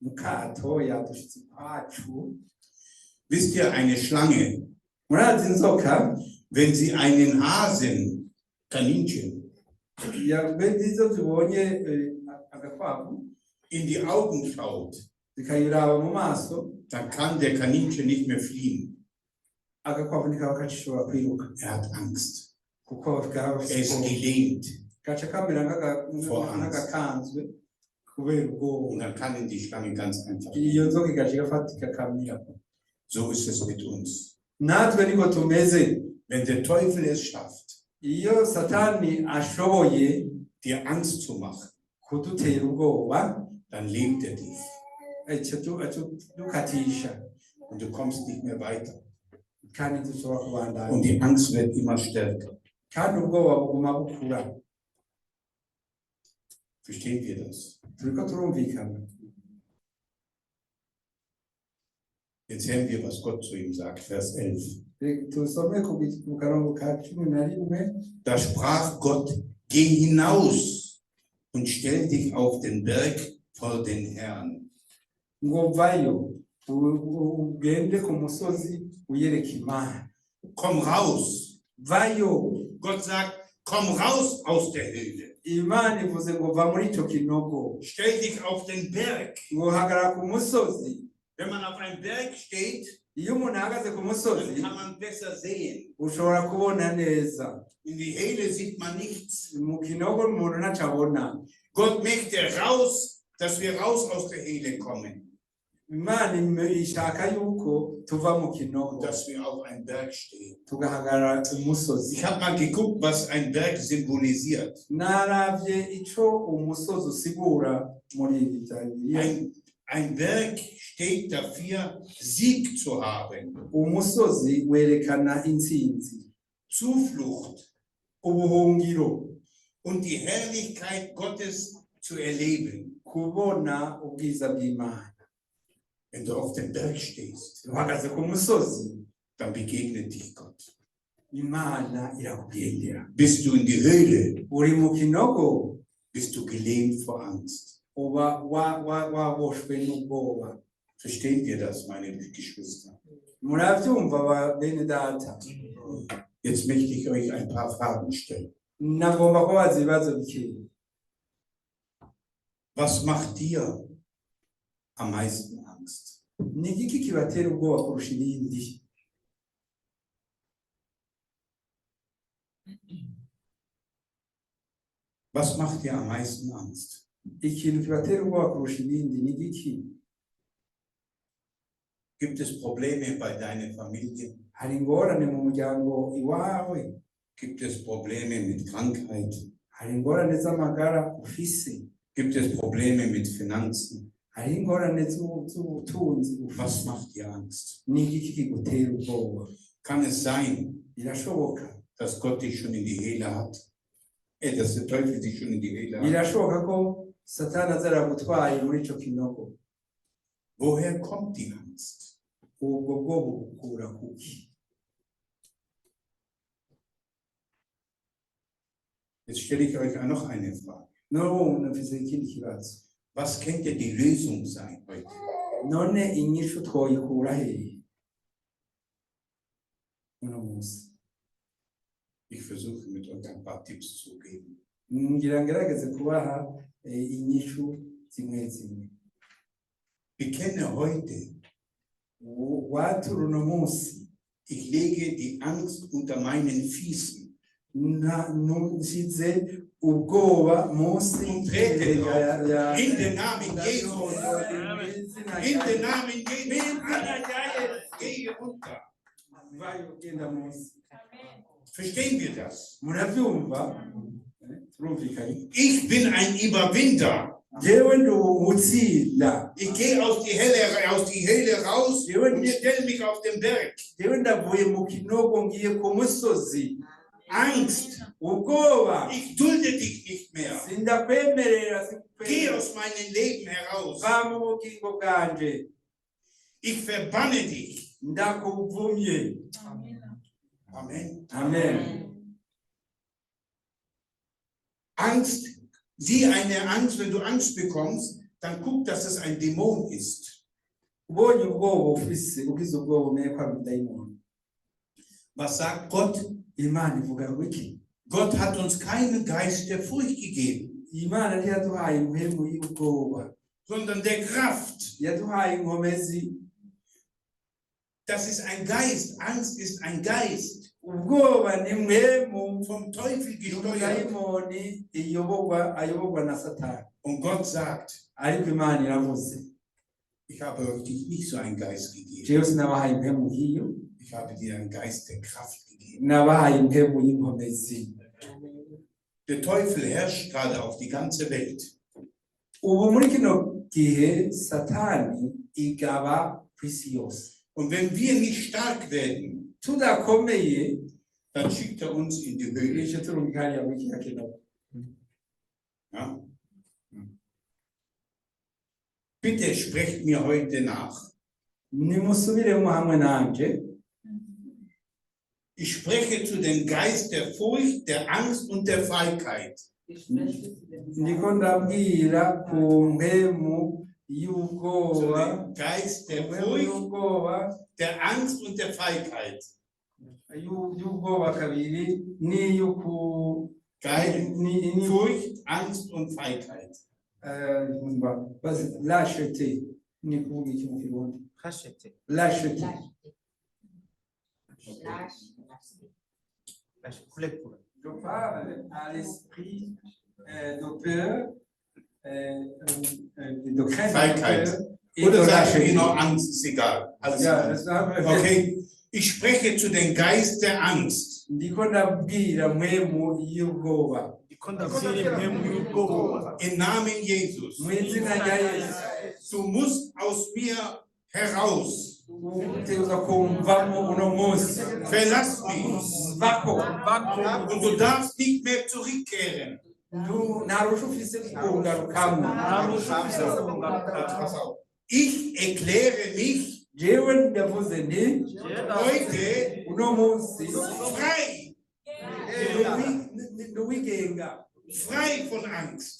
B: mu kato, yadushitse ukwacu.
C: Wisst ihr, eine Schlange,
B: Murazi inzoka,
C: wenn sie einen Hasen, Kaninchen,
B: izo zibonye agakwavu,
C: in die Augen schaut,
B: zikayiraba mu maso,
C: dann kann der Kaninchen nicht mehr fliehen.
B: agakwavu ntikaba kagishobora kwiruka.
C: Er hat Angst.
B: Kuko kaba
C: Er ist gelähmt.
B: gaca kamera
C: Vor Angst.
B: nk'agakanzwe kubera ubwoba.
C: Und dann kann ihn die Schlange ganz einfach.
B: Iyo nzoka igaca igafata ikakamira.
C: So ist es mit uns.
B: Natwe niko tumeze.
C: Wenn der Teufel es schafft,
B: Iyo Satani ashoboye
C: dir Angst zu machen,
B: kudutera ubwoba,
C: dann lebt er dich
B: aca dukatisha
C: und du kommst nicht mehr weiter.
B: kandi dushobora
C: Und
B: kubandanya.
C: die Angst wird immer stärker.
B: Kandi ubwoba buguma bukura.
C: Verstehen wir das?
B: Turiko turumvikana.
C: Jetzt hören wir, was Gott zu ihm sagt, Vers 11.
B: Tusome ku karongo ka 11.
C: Da sprach Gott, geh hinaus und stell dich auf den Berg vor den Herrn.
B: Ngo vayo ugende ku musozi uyereka Imana.
C: Komm raus.
B: Vayo.
C: Gott sagt, komm raus aus der Höhle.
B: Imana ivuze ngo va muri ico kinogo.
C: Stell dich auf den Berg.
B: Ngo hagarara ku musozi.
C: Wenn man auf einem Berg steht,
B: Iyo umuntu ahagaze ku
C: dann
B: musozi
C: kann man besser sehen.
B: ushobora kubona neza.
C: In die Höhle sieht man nichts.
B: Mu kinogo umuntu ntaco abona.
C: Gott möchte raus, dass wir raus aus der Höhle kommen.
B: Imana ishaka yuko tuva mu kinogo
C: Dass wir auf einem Berg stehen.
B: tugahagarara ku musozi.
C: Ich habe mal geguckt, was ein Berg symbolisiert.
B: Naravye ico umusozi usigura muri ibi vya Bibiliya.
C: Ein Berg steht dafür, Sieg zu haben,
B: Umusozi werekana intsinzi,
C: Zuflucht
B: ubuhungiro,
C: und die Herrlichkeit Gottes zu erleben.
B: kubona ubwiza bw'Imana.
C: Wenn du auf dem Berg stehst,
B: Uhagaze ku musozi,
C: dann begegnet dich Gott.
B: Imana irakugendera.
C: Bist du in die Höhle,
B: Uri mu kinogo,
C: bist du gelähmt vor Angst.
B: uba waboshwe n'ubwoba.
C: Versteht ihr das, meine Geschwister?
B: Muravyumva bene data.
C: Jetzt möchte ich euch ein paar Fragen stellen.
B: Nagomba kubaza ibibazo bikeya.
C: Was macht dir am meisten Angst?
B: Ni igiki kibatera ubwoba kurusha ibindi?
C: Was macht dir am meisten Angst?
B: Ikintu kibatera ubwoba kurusha ibindi ni igiki?
C: Gibt es Probleme bei deiner Familie?
B: Hari ingorane mu muryango iwawe?
C: Gibt es Probleme mit Krankheit?
B: Hari ingorane z'amagara ufise?
C: Gibt es Probleme mit Finanzen?
B: hariho ingorane z'ubutunzi
C: Was macht dir Angst?
B: ni igiki kigutera ubwoba
C: Kann es sein,
B: birashoboka
C: dass Gott dich schon in die Höhle hat? Dass der Teufel dich schon in die Höhle hat?
B: birashoboka ko satani aza aragutwaye muri ico kinogo
C: Woher kommt die Angst?
B: ubwo bwoba bukura kuki
C: Jetzt stelle ich euch noch eine Frage.
B: none mfise ikindi kibazo
C: Was könnte die Lösung sein heute?
B: none inyishu twoyikura hehe uno munsi
C: Ich versuche mit euch ein paar Tipps zu geben.
B: ngira ngerageze kubaha inyishu zimwe zimwe
C: Bekenne heute,
B: watura uno munsi
C: ich lege die Angst unter meinen Füßen.
B: nshyize ubwoba munsi
C: In den Namen Jesus. In den Namen Jesus. Gehe runter. Verstehen wir das?
B: murabyumva turumvikanye
C: Ich bin ein Überwinder.
B: jewe ndi umutsinda
C: Ich gehe aus die Höhle raus und stelle mich auf den Berg.
B: jewe ndavuye mu kinogo ngiye ku musozi
C: Angst,
B: ubwoba
C: ich dulde dich nicht mehr.
B: sindakwemerera
C: Geh aus meinem Leben heraus.
B: va mu bugingo bwanje
C: Ich verbanne dich.
B: ndakuvumye
C: Amen.
B: amen
C: Angst, sieh eine Angst, wenn du Angst bekommst, dann guck, dass es ein Dämon ist.
B: ubonye ubwoba ufise ugize ubwoba umenye ko ari dayimoni
C: Was sagt Gott?
B: imana ivuga ngo iki
C: Gott hat uns keinen Geist der Furcht gegeben,
B: imana ntiyaduhaye impemu y'ubwoba
C: sondern der Kraft.
B: yaduhaye inkomezi
C: Das ist ein Geist. Angst ist ein Geist.
B: ubwoba ni mwemu
C: Vom Teufel gesteuert.
B: dayimoni ayoborwa na satani
C: Und Gott sagt,
B: ariko imana iravuze
C: ich habe euch nicht so einen Geist gegeben.
B: jewe sinabahaye impemu nk'iyo
C: Ich habe dir einen Geist der Kraft gegeben.
B: nabahaye impemu y'inkomezi
C: Der Teufel herrscht gerade auf die ganze Welt.
B: ubu muri kino gihe satani igaba ku isi yose
C: Und wenn wir nicht stark werden,
B: tudakomeye
C: dann schickt er uns in die Höhle.
B: nicyo turumva hariya muri kino kinogo
C: Ja? Bitte sprecht mir heute nach.
B: nimusubiremo hamwe nanje
C: Ich spreche zu dem Geist der Furcht, der Angst und der Feigheit.
B: ndiko ndabwira ku mpemu
C: Zu
B: y'ubwoba
C: dem Geist der
B: impemu
C: Furcht,
B: y'ubwoba
C: der Angst und der Feigheit.
B: y'ubwoba kabiri n'iy'uku
C: Geist,
B: ni
C: Furcht, Angst und Feigheit.
B: lashete ni kuvuga iki mu kirundi
E: Rachete.
B: lashete je parle à l'esprit de peur de crainte
C: Feigheit.
B: de peur et de
C: Oder sagen wir
B: lâcheté.
C: noch Angst, ist egal. Alles
B: Ja,
C: klar.
B: das haben wir.
C: Okay, ich spreche zu dem Geist der Angst.
B: ndiko ndabwira mwemu y'ubwoba
C: Im Namen Jesus.
B: mu izina rya yesu
C: Du musst aus mir heraus.
B: utegerezwa kumvamo uno munsi
C: Verlass mich.
B: vako
C: Und du darfst nicht mehr zurückkehren.
B: nta rusha ufise kungarukamo
C: Ich erkläre mich
B: jewe ndavuze nti
C: heute
B: uno munsi
C: frei.
B: ntiwigenga
C: Frei von Angst.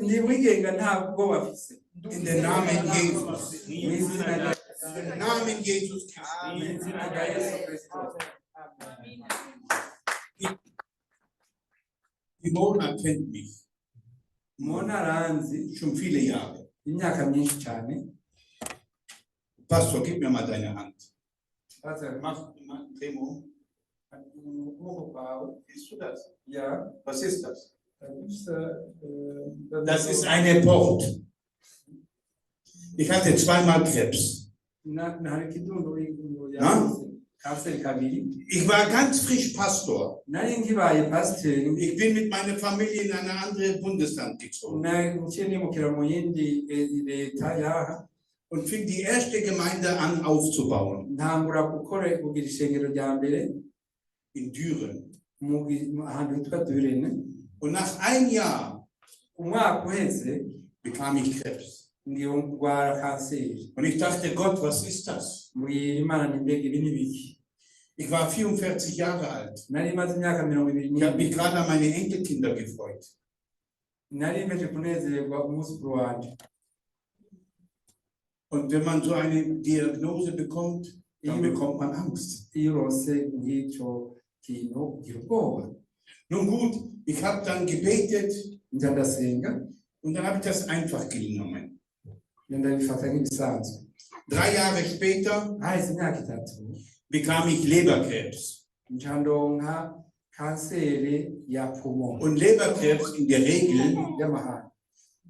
B: ntiwigenga nta bwoba afise
C: In den Namen Jesus.
B: mu izina rya
C: In den Namen Jesus Christus.
B: mu izina rya yesu kirisito
C: Die Mona kennt mich
B: umuntu aranzi
C: schon viele Jahre.
B: imyaka myinshi cyane
C: Pastor, gib mir mal deine Hand.
B: Pastor,
C: Mach, Remo,
B: ukuboko kwawe
C: siehst du das?
B: ya
C: Was ist das?
B: das
C: Das ist eine Port. Ich hatte zweimal Krebs.
B: hari ikidundo
C: Ja?
B: kanseri kabiri
C: Ich war ganz frisch Pastor.
B: nari nkibaye pasiteri
C: Ich bin mit meiner Familie in ein anderes Bundesland gezogen
B: naciye nimukira mu yindi leta yaha
C: und fing die erste Gemeinde an aufzubauen
B: ntangura kugira ishengero rya mbere
C: in Düren.
B: ahantu hitwa Durene.
C: Und nach einem Jahr
B: Umwaka uheze
C: bekam ich Krebs.
B: ndwara kanseri
C: Und ich dachte, Gott, was ist das?
B: mbwira Imana ni mbega ibi ni biki.
C: Ich war 44 Jahre alt.
B: Nari maze imyaka 21.
C: Ich habe mich gerade an meine Enkelkinder gefreut.
B: Nari mpeje kunezerwa umwuzukuru wanje.
C: Und wenn man so eine Diagnose bekommt, dann bekommt man Angst.
B: Iyo uronse nk'icyo kintu ugira ubwoba.
C: Nun gut, ich habe dann gebetet
B: Njya ndasenga
C: und dann habe ich das einfach genommen.
B: ndabifata nk'ibisanzwe.
C: 3 Jahre später
B: Hahise imyaka 3
C: bekam ich Leberkrebs.
B: nja ndonka kanseri ya pumo
C: Und Leberkrebs in der Regel
B: y'amahanga.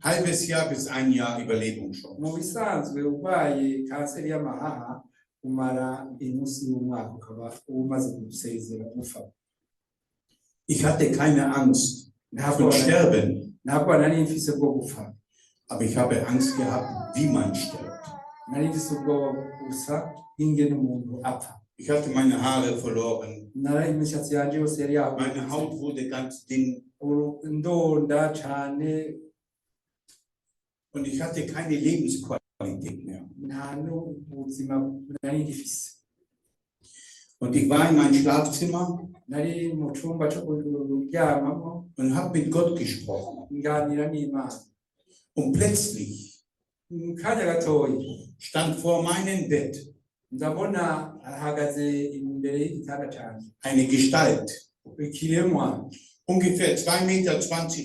C: halbes Jahr bis 1 Jahr
B: Mu
C: Überlebenschance.
B: bisanzwe urwaye kanseri y'amahaha umara inusu y'umwaka ukaba umaze gusezera gupfa.
C: Ich hatte keine Angst vor Sterben,
B: ntabwo nari mfise bwo gupfa,
C: aber ich habe Angst gehabt, wie man stirbt.
B: nari mfise ubwoba gusa ingene umuntu apfa.
C: Ich hatte meine Haare verloren.
B: Nari imishatsi yanje yose yari
C: Meine Haut wurde ganz dünn
B: ndonda cane
C: und ich hatte keine Lebensqualität mehr.
B: nta n'ubuzima nari ngifise.
C: Und ich war in meinem Schlafzimmer
B: Nari mu cumba co kuryamamo
C: und habe mit Gott gesprochen.
B: nganira n'Imana.
C: Und plötzlich
B: Mu kanya gatoyi
C: stand vor meinem Bett
B: ndabona ahagaze imbere y'igitanda canje
C: eine Gestalt,
B: ikiremwa
C: ungefähr 2,20 Meter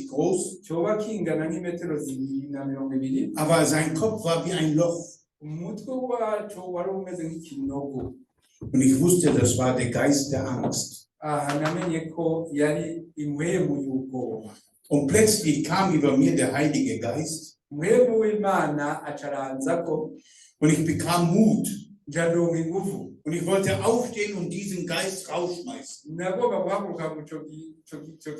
C: groß,
B: coba kingana nk'imetero 220,
C: aber sein Kopf war wie ein Loch.
B: umutwe waco wari umeze nk'ikinogo.
C: Und ich wusste, das war der Geist der Angst.
B: Aha namenye ko yari impwemu y'ubwoba.
C: Und plötzlich kam über mir der Heilige Geist
B: Impwemu w'Imana acaranzako
C: und ich bekam Mut.
B: nja ndonka inguvu.
C: Und ich wollte aufstehen und diesen Geist rausschmeißen.
B: Nagomba guhaguruka mu ico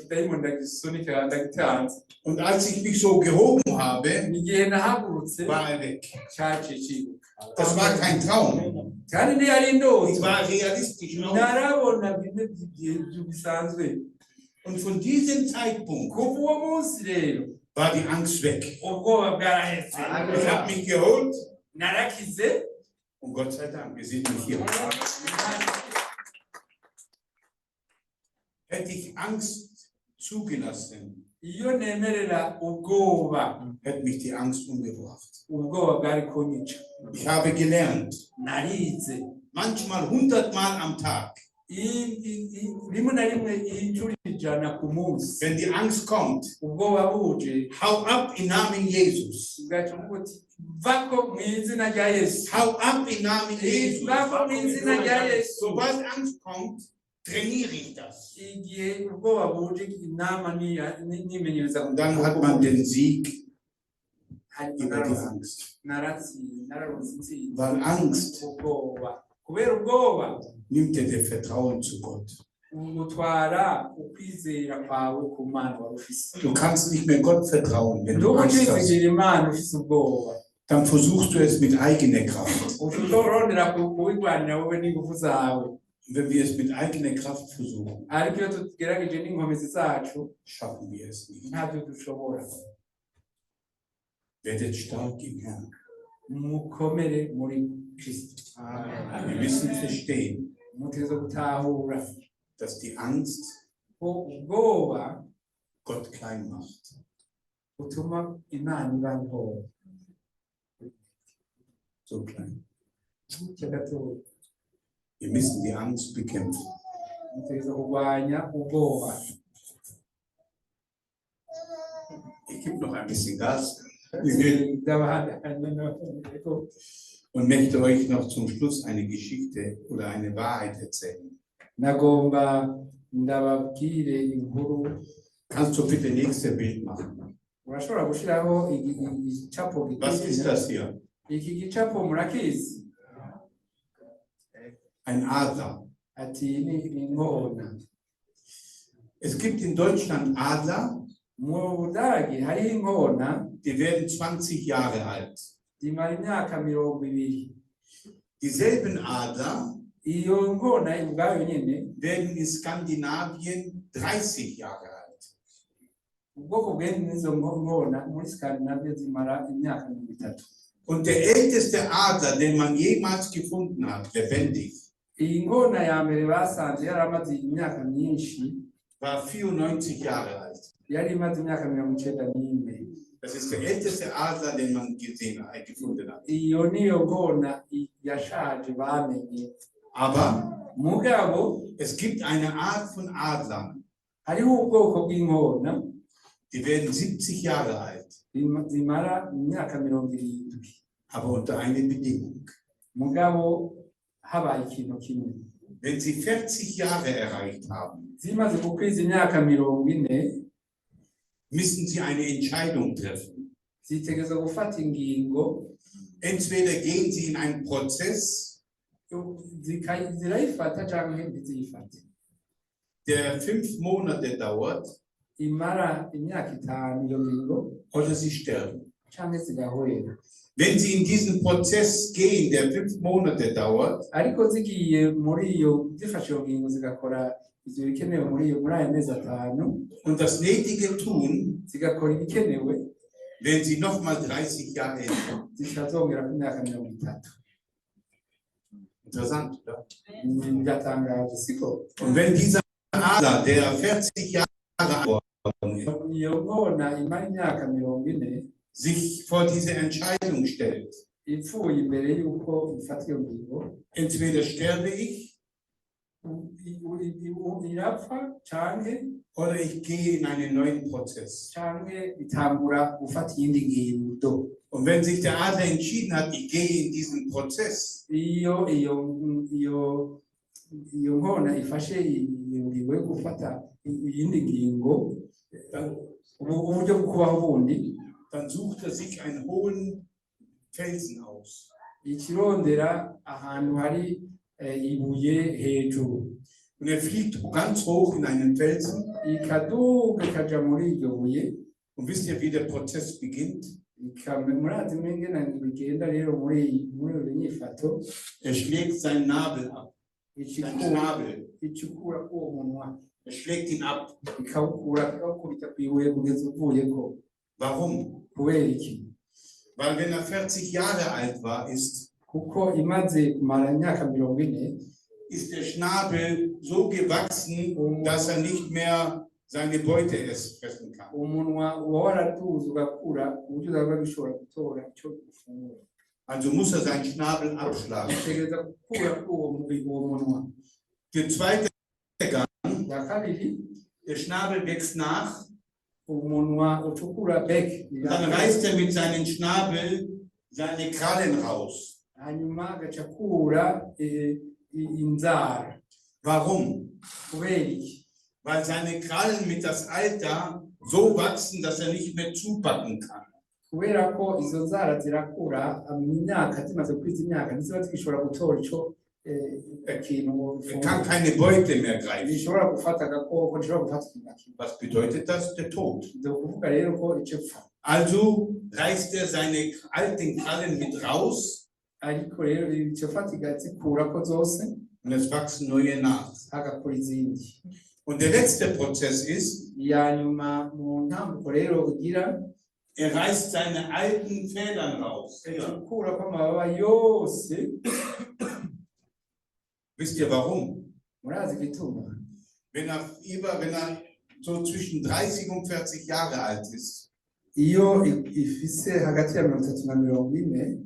B: kidayimoni ndagisunika ndagitanze.
C: Und als ich mich so gehoben habe,
B: Igihe nahagurutse
C: war er weg.
B: caciye cibuka.
C: Das war kein Traum.
B: Kandi ntiyari indoto.
C: Ich war realistisch.
B: Narabona bimwe bisanzwe.
C: Und von diesem Zeitpunkt
B: Kuva uwo munsi rero
C: war die Angst weg.
B: ubwoba bwaraheze.
C: Ich habe mich geholt
B: Narakize.
C: und Gott sei Dank, wir sind nicht hier. Hätte ich Angst zugelassen,
B: Iyo nemerera ubwoba,
C: hätte mich die Angst umgebracht.
B: ubwoba bwari kunyica.
C: Ich habe gelernt,
B: Narize.
C: manchmal 100 Mal am Tag,
B: Rimwe na rimwe incuro 100 ku munsi.
C: wenn die Angst kommt,
B: Ubwoba buje
C: hau ab im Namen Jesus.
B: ugaca uvuga uti vako mu izina rya Yesu.
C: Hau ab im Namen Jesus.
B: Vako mu izina rya Yesu.
C: Sobald Angst kommt, trainiere ich das.
B: Igihe ubwoba buje inama nimenyereza.
C: Und dann hat man den Sieg über die Angst.
B: Nararonse intsinzi.
C: Weil Angst
B: Ubwoba. Kubera ubwoba
C: nimmt dir das Vertrauen zu Gott.
B: ugutwara ukwizera kwawe ku Mana wari ufise.
C: Du kannst nicht mehr Gott vertrauen, wenn du
B: Nubwo
C: Angst hast.
B: kwizera Imana ufise ubwoba,
C: Dann versuchst du es mit eigener Kraft.
B: ufite urondera kubigwanira wowe n'ingufu zawe.
C: Und wenn wir es mit eigener Kraft versuchen,
B: Ariko iyo tugerageje n'inkomezi zacu
C: schaffen wir es nicht.
B: ntabyo dushobora.
C: Werdet stark im Herrn.
B: Mukomere muri Kristo.
C: Wir müssen verstehen,
B: Muteze gutahura
C: dass die Angst
B: ko ubwoba
C: Gott klein macht.
B: butuma Imana iba nto.
C: So klein.
B: Gutya gatoya.
C: Wir müssen die Angst bekämpfen.
B: Muteze kurwanya ubwoba.
C: Ich gebe noch ein bisschen Gas und möchte euch noch zum Schluss eine Geschichte oder eine Wahrheit erzählen.
B: Nagomba ndababwire inkuru.
C: Kannst du bitte nächste Bild machen?
B: Urashobora gushiraho igicapo
C: Was ist das hier?
B: Iki gicapo murakizi?
C: ein Adler.
B: ati ni inkona.
C: Es gibt in Deutschland Adler,
B: Mu Budagi hariho inkona
C: die werden 20 Jahre alt.
B: zimara imyaka 20.
C: Dieselben Adler
B: Iyo nkona ubwayo nyene
C: werden in Skandinavien 30 Jahre alt.
B: ubwoko bw'izo nkona muri Skandinavia zimara imyaka 30.
C: Und der älteste Adler, den man jemals gefunden hat, lebendig,
B: Iyi nkona ya mbere basanze yaramaze imyaka myinshi,
C: war 94 Jahre alt.
B: yari imaze imyaka 91.
C: Das ist der älteste Adler, den man gefunden hat.
B: Iyo niyo nkona yashaje bamenye.
C: Aber
B: Mugabo
C: es gibt eine Art von Adlern,
B: hariho ubwoko bw'inkona
C: die werden 70 Jahre alt,
B: zimara imyaka 70.
C: aber unter einer Bedingung.
B: Mugabo habaye ikintu kimwe.
C: Wenn sie 40 Jahre erreicht haben,
B: Zimaze gukwiza imyaka 40,
C: müssen sie eine Entscheidung treffen.
B: zitegerezwa gufata ingingo,
C: Entweder gehen sie in einen Prozess,
B: zirayifata canke ntiziyifate.
C: der 5 Monate dauert,
B: Imara imyaka 5 iyo ngingo
C: oder sie sterben.
B: canke zigahwera.
C: Wenn sie in diesen Prozess gehen, der 5 Monate dauert,
B: Ariko zigiye muri iyo zifashe iyo ngingo zigakora ivyo bikenewe muri ayo mezi 5,
C: und das Nötige tun,
B: zigakora ibikenewe,
C: wenn sie nochmal 30 Jahre leben.
B: zikazongera ku myaka 30.
C: Interessant, oder?
B: Biratangaje siko?
C: Und wenn dieser Adler, der 40 Jahre alt ist,
B: Iyo nkona imara imyaka 40
C: sich vor diese Entscheidung stellt,
B: ipfuye imbere y'uko ifata iyo ngingo,
C: entweder sterbe ich
B: irapfa canke
C: oder ich gehe in einen neuen Prozess.
B: itangura gufata iyindi ngingo.
C: Und wenn sich der Adler entschieden hat, ich gehe in diesen Prozess,
B: Iyo nkona ifashe iyo ngingo yo gufata iyindi ngingo, uburyo bwo kubaho bundi,
C: dann sucht er sich einen hohen Felsen aus.
B: ikirondera ahantu hari ibuye hejuru,
C: Und er fliegt ganz hoch in einen Felsen.
B: ikaduga ikaja muri iryo buye.
C: Und wisst ihr, wie der Prozess beginnt?
B: Murazi mwingena bigenda rero muri iyo nyifato,
C: Er schlägt seinen Nabel ab, seinen Schnabel.
B: icukura uwo munwa,
C: Er schlägt ihn ab.
B: ikawukubita kw'ibuye kugeza uvuyeko.
C: Warum?
B: Kubera iki?
C: Weil wenn er 40 Jahre alt war,
B: Kuko imaze kumara imyaka 40,
C: ist der Schnabel so gewachsen, dass er nicht mehr seine Beute fressen kann.
B: umunwa uba waraduze ugakura ku buryo uzaba bishobora gutora icyo ufungura.
C: Also muss er seinen Schnabel abschlagen.
B: Utegereza gukura uwo munwa.
C: Der zweite Gang,
B: Ya kabiri,
C: der Schnabel wächst nach,
B: umunwa ucukura bek,
C: dann reißt er mit seinem Schnabel seine Krallen raus.
B: hanyuma agacakura inzara.
C: Warum?
B: Kubera iki?
C: Weil seine Krallen mit das Alter so wachsen, dass er nicht mehr zupacken kann.
B: Kubera ko izo nzara zirakura imyaka zimaze kwiza imyaka ntiziba zigishobora gutora ico ikintu
C: Er kann keine Beute mehr greifen.
B: zishobora gufata agakoko, zishobora gufata ikintu.
C: Was bedeutet das? Der Tod.
B: Ni ukuvuga rero ko ico pfa.
C: Also reißt er seine alten Krallen mit raus
B: Ariko rero ico fatiga zikurako zose
C: und es wachsen neue nach.
B: hagakora izindi.
C: Und der letzte Prozess ist,
B: Iya nyuma mu ntambuko rero ugira
C: er reißt seine alten Federn raus.
B: gukurako amababa yose.
C: Wisst ihr warum?
B: Murazi igituma?
C: Wenn er so zwischen 30 und 40 Jahre alt ist,
B: Iyo ifise hagati ya 30 na 40,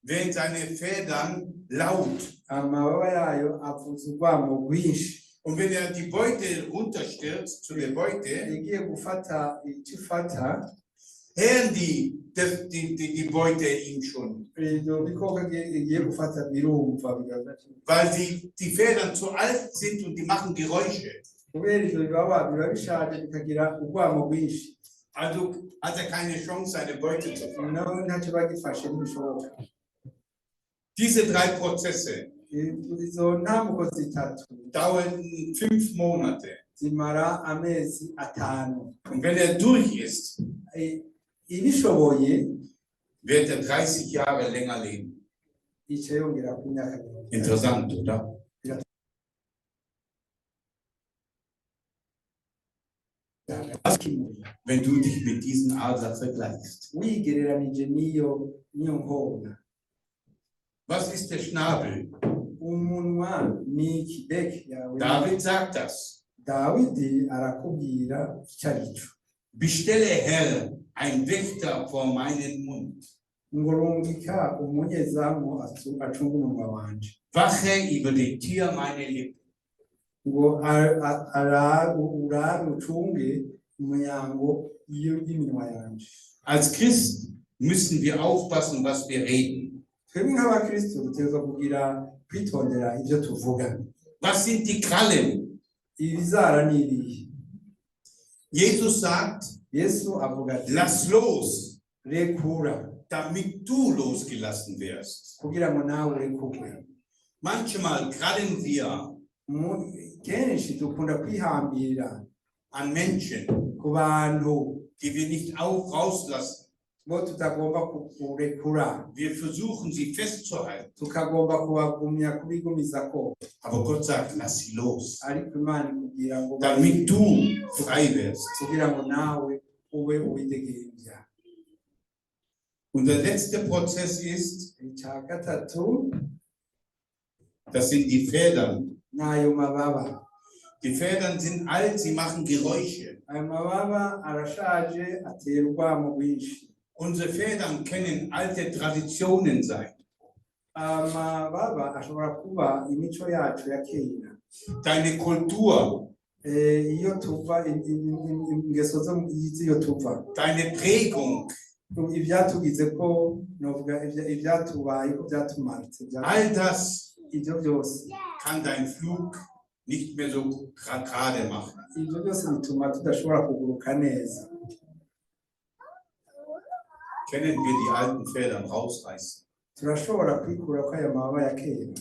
C: werden seine Federn laut.
B: amababa yayo avuza urwamo rwinshi.
C: Und wenn er die Beute runterstürzt zu der Beute,
B: Igiye gufata icyo ifata,
C: hören die Beute ihn schon.
B: ibyo bikoko igiye gufata birumva bigaza.
C: Weil die Federn zu alt sind und die machen Geräusche.
B: Kubera ivyo biba bishaje bikagira urwamo rwinshi.
C: Also hat er keine Chance, seine Beute zu fangen.
B: Nawe ntacyo bagifashe ntibishoboka.
C: Diese 3 Prozesse
B: izo ntambuko zitatu
C: dauern 5 Monate.
B: zimara amezi atanu.
C: Und wenn er durch ist,
B: Ibishoboye
C: wird er 30 Jahre länger leben.
B: ica yongera ku myaka 30.
C: Interessant, oder? Wenn du dich mit diesem Adler vergleichst.
B: Wigereranije n'iyo nkona.
C: Was ist der Schnabel?
B: Umunwa ni ikideke yawe.
C: David sagt das.
B: Dawidi arakubwira icyo ari cyo.
C: Bestelle Herr ein Wächter vor meinen Mund.
B: Ngo rungika umunyezamu acunga umunwa wanje.
C: Wache über die Tier meine Lippen.
B: Ngo ucunge umuryango y'iminwa yanje.
C: Als Christen müssen wir aufpassen, was wir reden.
B: Twebwe nk'abakristo dutegerezwa kugira kwitondera ibyo tuvuga.
C: Was sind die Krallen?
B: Ibizara ni ibihe?
C: Jesus sagt,
B: Yesu avuga ati
C: lass los,
B: rekura
C: damit du losgelassen wirst.
B: kugira ngo nawe urekurwe.
C: Manchmal krallen wir
B: Kenshi dukunda kwihambira
C: an Menschen,
B: ku bantu
C: die wir nicht auch rauslassen.
B: bo tutagomba kurekura,
C: Wir versuchen sie festzuhalten.
B: tukagomba kubagumya kubigumizako,
C: Aber Gott sagt, lass sie los,
B: ariko Imana ikubwira ngo
C: damit du frei wirst.
B: kugira ngo nawe ube uwidegemvya.
C: Und der letzte Prozess ist,
B: Icya gatatu
C: das sind die Federn.
B: n'ayo mababa.
C: Die Federn sind alt, sie machen Geräusche.
B: Ayo mababa arashaje, atera urwamo rwinshi.
C: Unsere Federn können alte Traditionen sein.
B: Amababa ashobora kuba imico yacu ya kera.
C: Deine Kultur,
B: Iyo tuva ingeso z'iyo tuva,
C: deine Prägung,
B: ibyatugize ko novuga ibyatubaye ko byatumaritse,
C: all das
B: ibyo byose
C: kann dein Flug nicht mehr so gerade machen.
B: ibyo byose bituma tudashobora kuguruka neza.
C: Können wir die alten Federn rausreißen?
B: Turashobora kwikura ko aya mababa ya kera,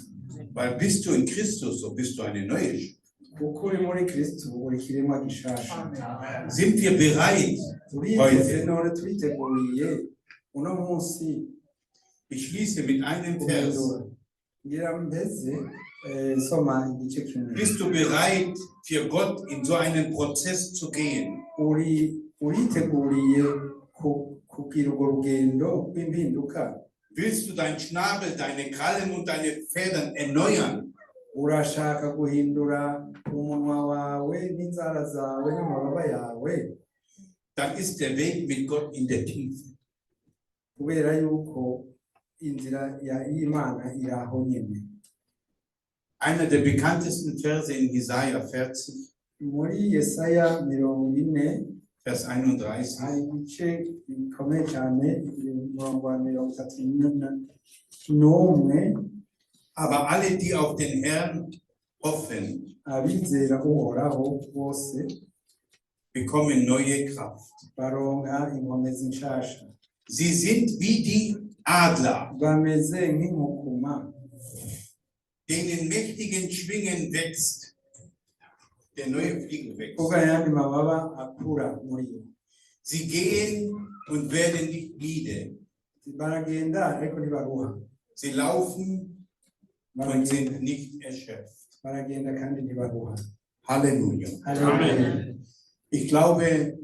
C: Weil bist du in Christus, so bist du eine neue Schöpfung.
B: kuko uri muri Kristo uri kiremwa gishasha.
C: Sind wir bereit?
B: Turigeze none twiteguriye uno munsi
C: Ich schließe mit einem Vers.
B: guhindura. Ngira mbeze soma igice kimwe.
C: Bist du bereit, für Gott in so einen Prozess zu gehen?
B: Uriteguriye kugira urwo rugendo rw'impinduka?
C: Willst du deinen Schnabel, deine Krallen und deine Federn erneuern?
B: Urashaka guhindura umunwa wawe n'inzara zawe n'amababa yawe?
C: Dann ist der Weg mit Gott in der Tiefe.
B: Kubera yuko inzira y'Imana iri aho nyene.
C: Einer der bekanntesten Verse in Jesaja 40,
B: Muri Yesaya 40
C: Vers 31.
B: hari igice gikomeye cyane, umurongo wa 31.
C: Aber alle, die auf den Herrn hoffen,
B: Abizera uhoraho bose
C: bekommen neue Kraft.
B: baronka inkomezi nshasha,
C: Sie sind wie die Adler,
B: bameze nk'inkukuma
C: denen mächtigen Schwingen wächst. Der neue Flügel wächst.
B: kuko ayandi mababa akura muri yo.
C: Sie gehen und werden nicht müde.
B: Baragenda ariko ntibaruha,
C: Sie laufen und
B: baragenda
C: sind nicht erschöpft.
B: baragenda kandi ntibaruha.
C: Halleluja.
B: Halleluja.
C: Ich glaube,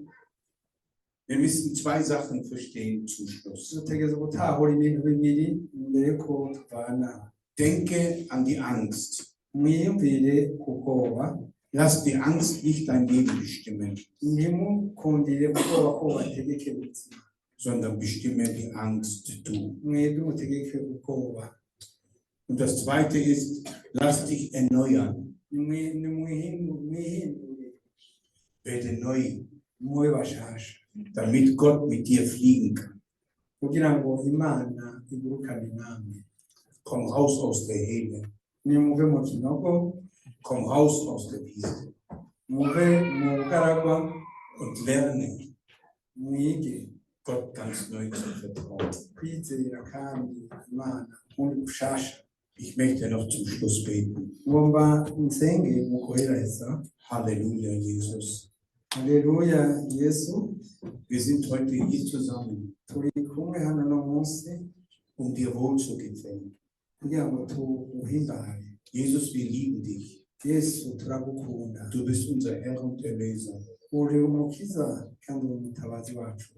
C: wir müssen 2 Sachen verstehen zum Schluss.
B: Dutegereza gutahura ibintu bibiri mbere ko tuvana.
C: Denke an die Angst.
B: Mwiyumvire ku bwoba,
C: Lass die Angst nicht dein Leben bestimmen,
B: ntimukundire ubwoba ko bategeke ubuzima,
C: sondern bestimme die Angst du.
B: mwebwe mutegeke ubwoba.
C: Und das Zweite ist, lass dich erneuern.
B: Mwihindure
C: Werde neu,
B: mube bashasha,
C: damit Gott mit dir fliegen kann.
B: kugira ngo Imana igurukane namwe.
C: Komm raus aus der Höhle.
B: Nimuve mu kinogo,
C: Komm raus aus der Wiese
B: muve mu bugaragwa,
C: und lerne,
B: mwige
C: Gott ganz neu zu vertrauen.
B: kwizera kandi Imana muri bushasha.
C: Ich möchte noch zum Schluss beten.
B: ngomba nsenge mu kuheraheza.
C: Halleluja, Jesus.
B: Haleluya Yesu,
C: Wir sind heute hier zusammen,
B: turi kumwe hano no munsi
C: um dir wohl zu gefallen.
B: kugira ngo tuwuhimbare.
C: Jesus, wir lieben dich.
B: Yesu turagukunda,
C: Du bist unser Herr und Erlöser.
B: uri umukiza kandi uri umutabazi wacu.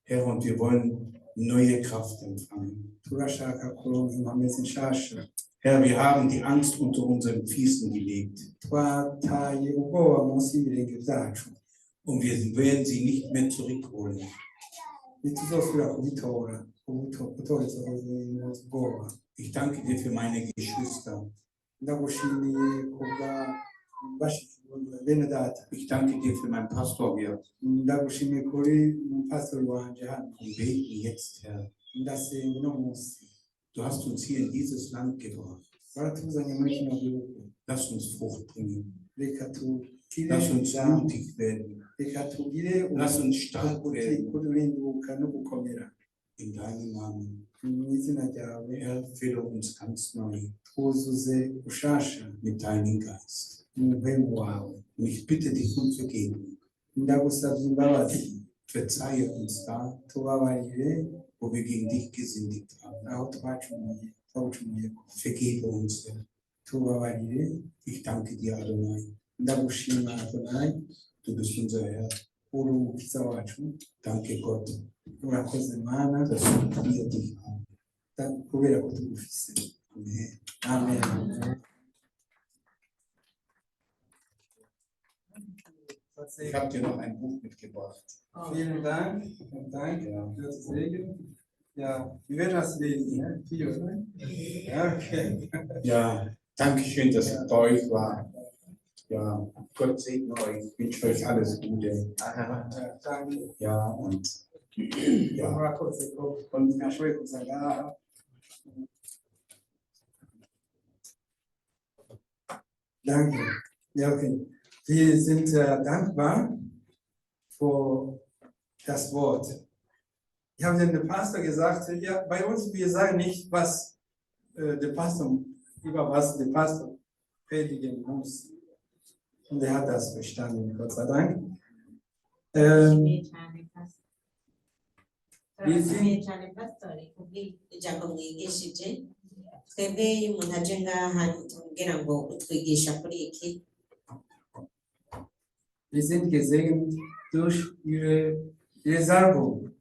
C: Herr, und wir wollen neue Kraft empfangen.
B: Turashaka kuronka inkomezi nshasha.
C: Herr, wir haben die Angst unter unseren Füßen gelegt
B: Twataye ubwoba munsi y'ibirenge byacu,
C: und wir werden sie nicht mehr zurückholen.
B: ntituzosubira kubitora gutoreza ubwoba.
C: Ich danke dir für meine Geschwister.
B: Ndagushimiye kubwa bene data.
C: Ich danke dir für meinen Pastor hier.
B: Ndagushimiye kuri umupastori wanje hano.
C: Und beten jetzt, Herr.
B: Ndasenga uno munsi.
C: Du hast uns hier in dieses Land gebracht.
B: Baratuzanye muri kino gihugu.
C: Lass uns Frucht bringen.
B: Reka tugire
C: Lass uns
B: ijambo.
C: mutig werden.
B: Reka tugire
C: Lass uns stark werden.
B: kurinduka no gukomera.
C: In deinem Namen.
B: Mu izina ryawe
C: Herr, fülle uns ganz neu
B: twuzuze ushasha
C: mit deinem Geist.
B: mu mpemu wawe.
C: Und ich bitte dich um Vergebung.
B: Ndagusabye imbabazi,
C: Verzeihe uns da,
B: tubabarire
C: wo wir gegen dich gesündigt haben.
B: aho twagucumuye.
C: Vergebe uns, Herr.
B: Tubabarire.
C: Ich danke dir, Adonai.
B: Ndagushima Adonai,
C: Du bist unser Herr.
B: uri umukiza wacu.
C: Danke, Gott,
B: Urakoze Mana,
C: dass wir dich haben.
B: kubera ko tugufise.
C: Amen.
B: Amen.
C: Ich habe dir noch ein Buch mitgebracht.
B: Vielen Dank. Danke für das Segen. Ja, wir werden das lesen, ne? Viel, ne? Ja, okay.
C: Ja, danke schön, dass ich bei euch war. Ja, Gott segne euch. Ich wünsche euch alles Gute.
B: Danke.
C: Ja, und ja,
B: Murakoze ko nashoboye kuza ngaha. Danke. Ja, okay. Wir sind dankbar für das Wort. Ich habe dem Pastor gesagt, ja, bei uns, wir sagen nicht, was der Pastor, über was der Pastor predigen muss. Und er hat das verstanden, Gott sei Dank.
A: Turashimiye cyane pastori kubw'ijambo mwigishije. Twebwe iyo umuntu aje ngaha ntitubwira ngo utwigisha kuri iki.
B: Wir sind gesegnet durch ihre Salbung.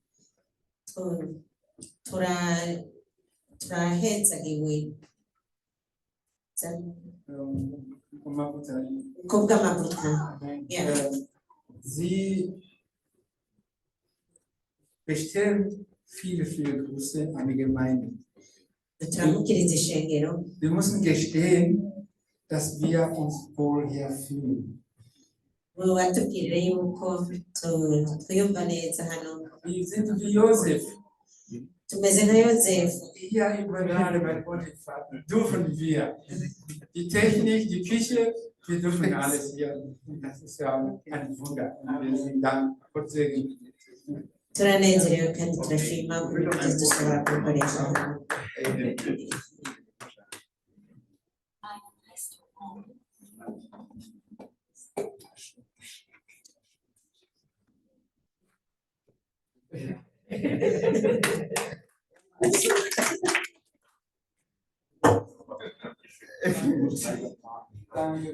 A: Turahezagiwe
B: Amavuta.
A: kubw'amavuta. Yeah.
B: Sie bestellen viele Grüße an die Gemeinde.
A: Turamukiriza ishengero.
B: Wir müssen gestehen, dass wir uns wohl hier fühlen.
A: Batubwirire yuko twiyumva neza hano.
B: Wir sind wie Josef.
A: Tumeze nka Yosefu.
B: Hier im Gnade bei Potiphar dürfen wir. Die Technik, die Küche, wir dürfen alles hier. Das ist ja ein Wunder. Wir sind dann Gott segnen.
A: Turanezerewe kandi turashima uburyo dushobora kubikoresha hano.
B: Danke.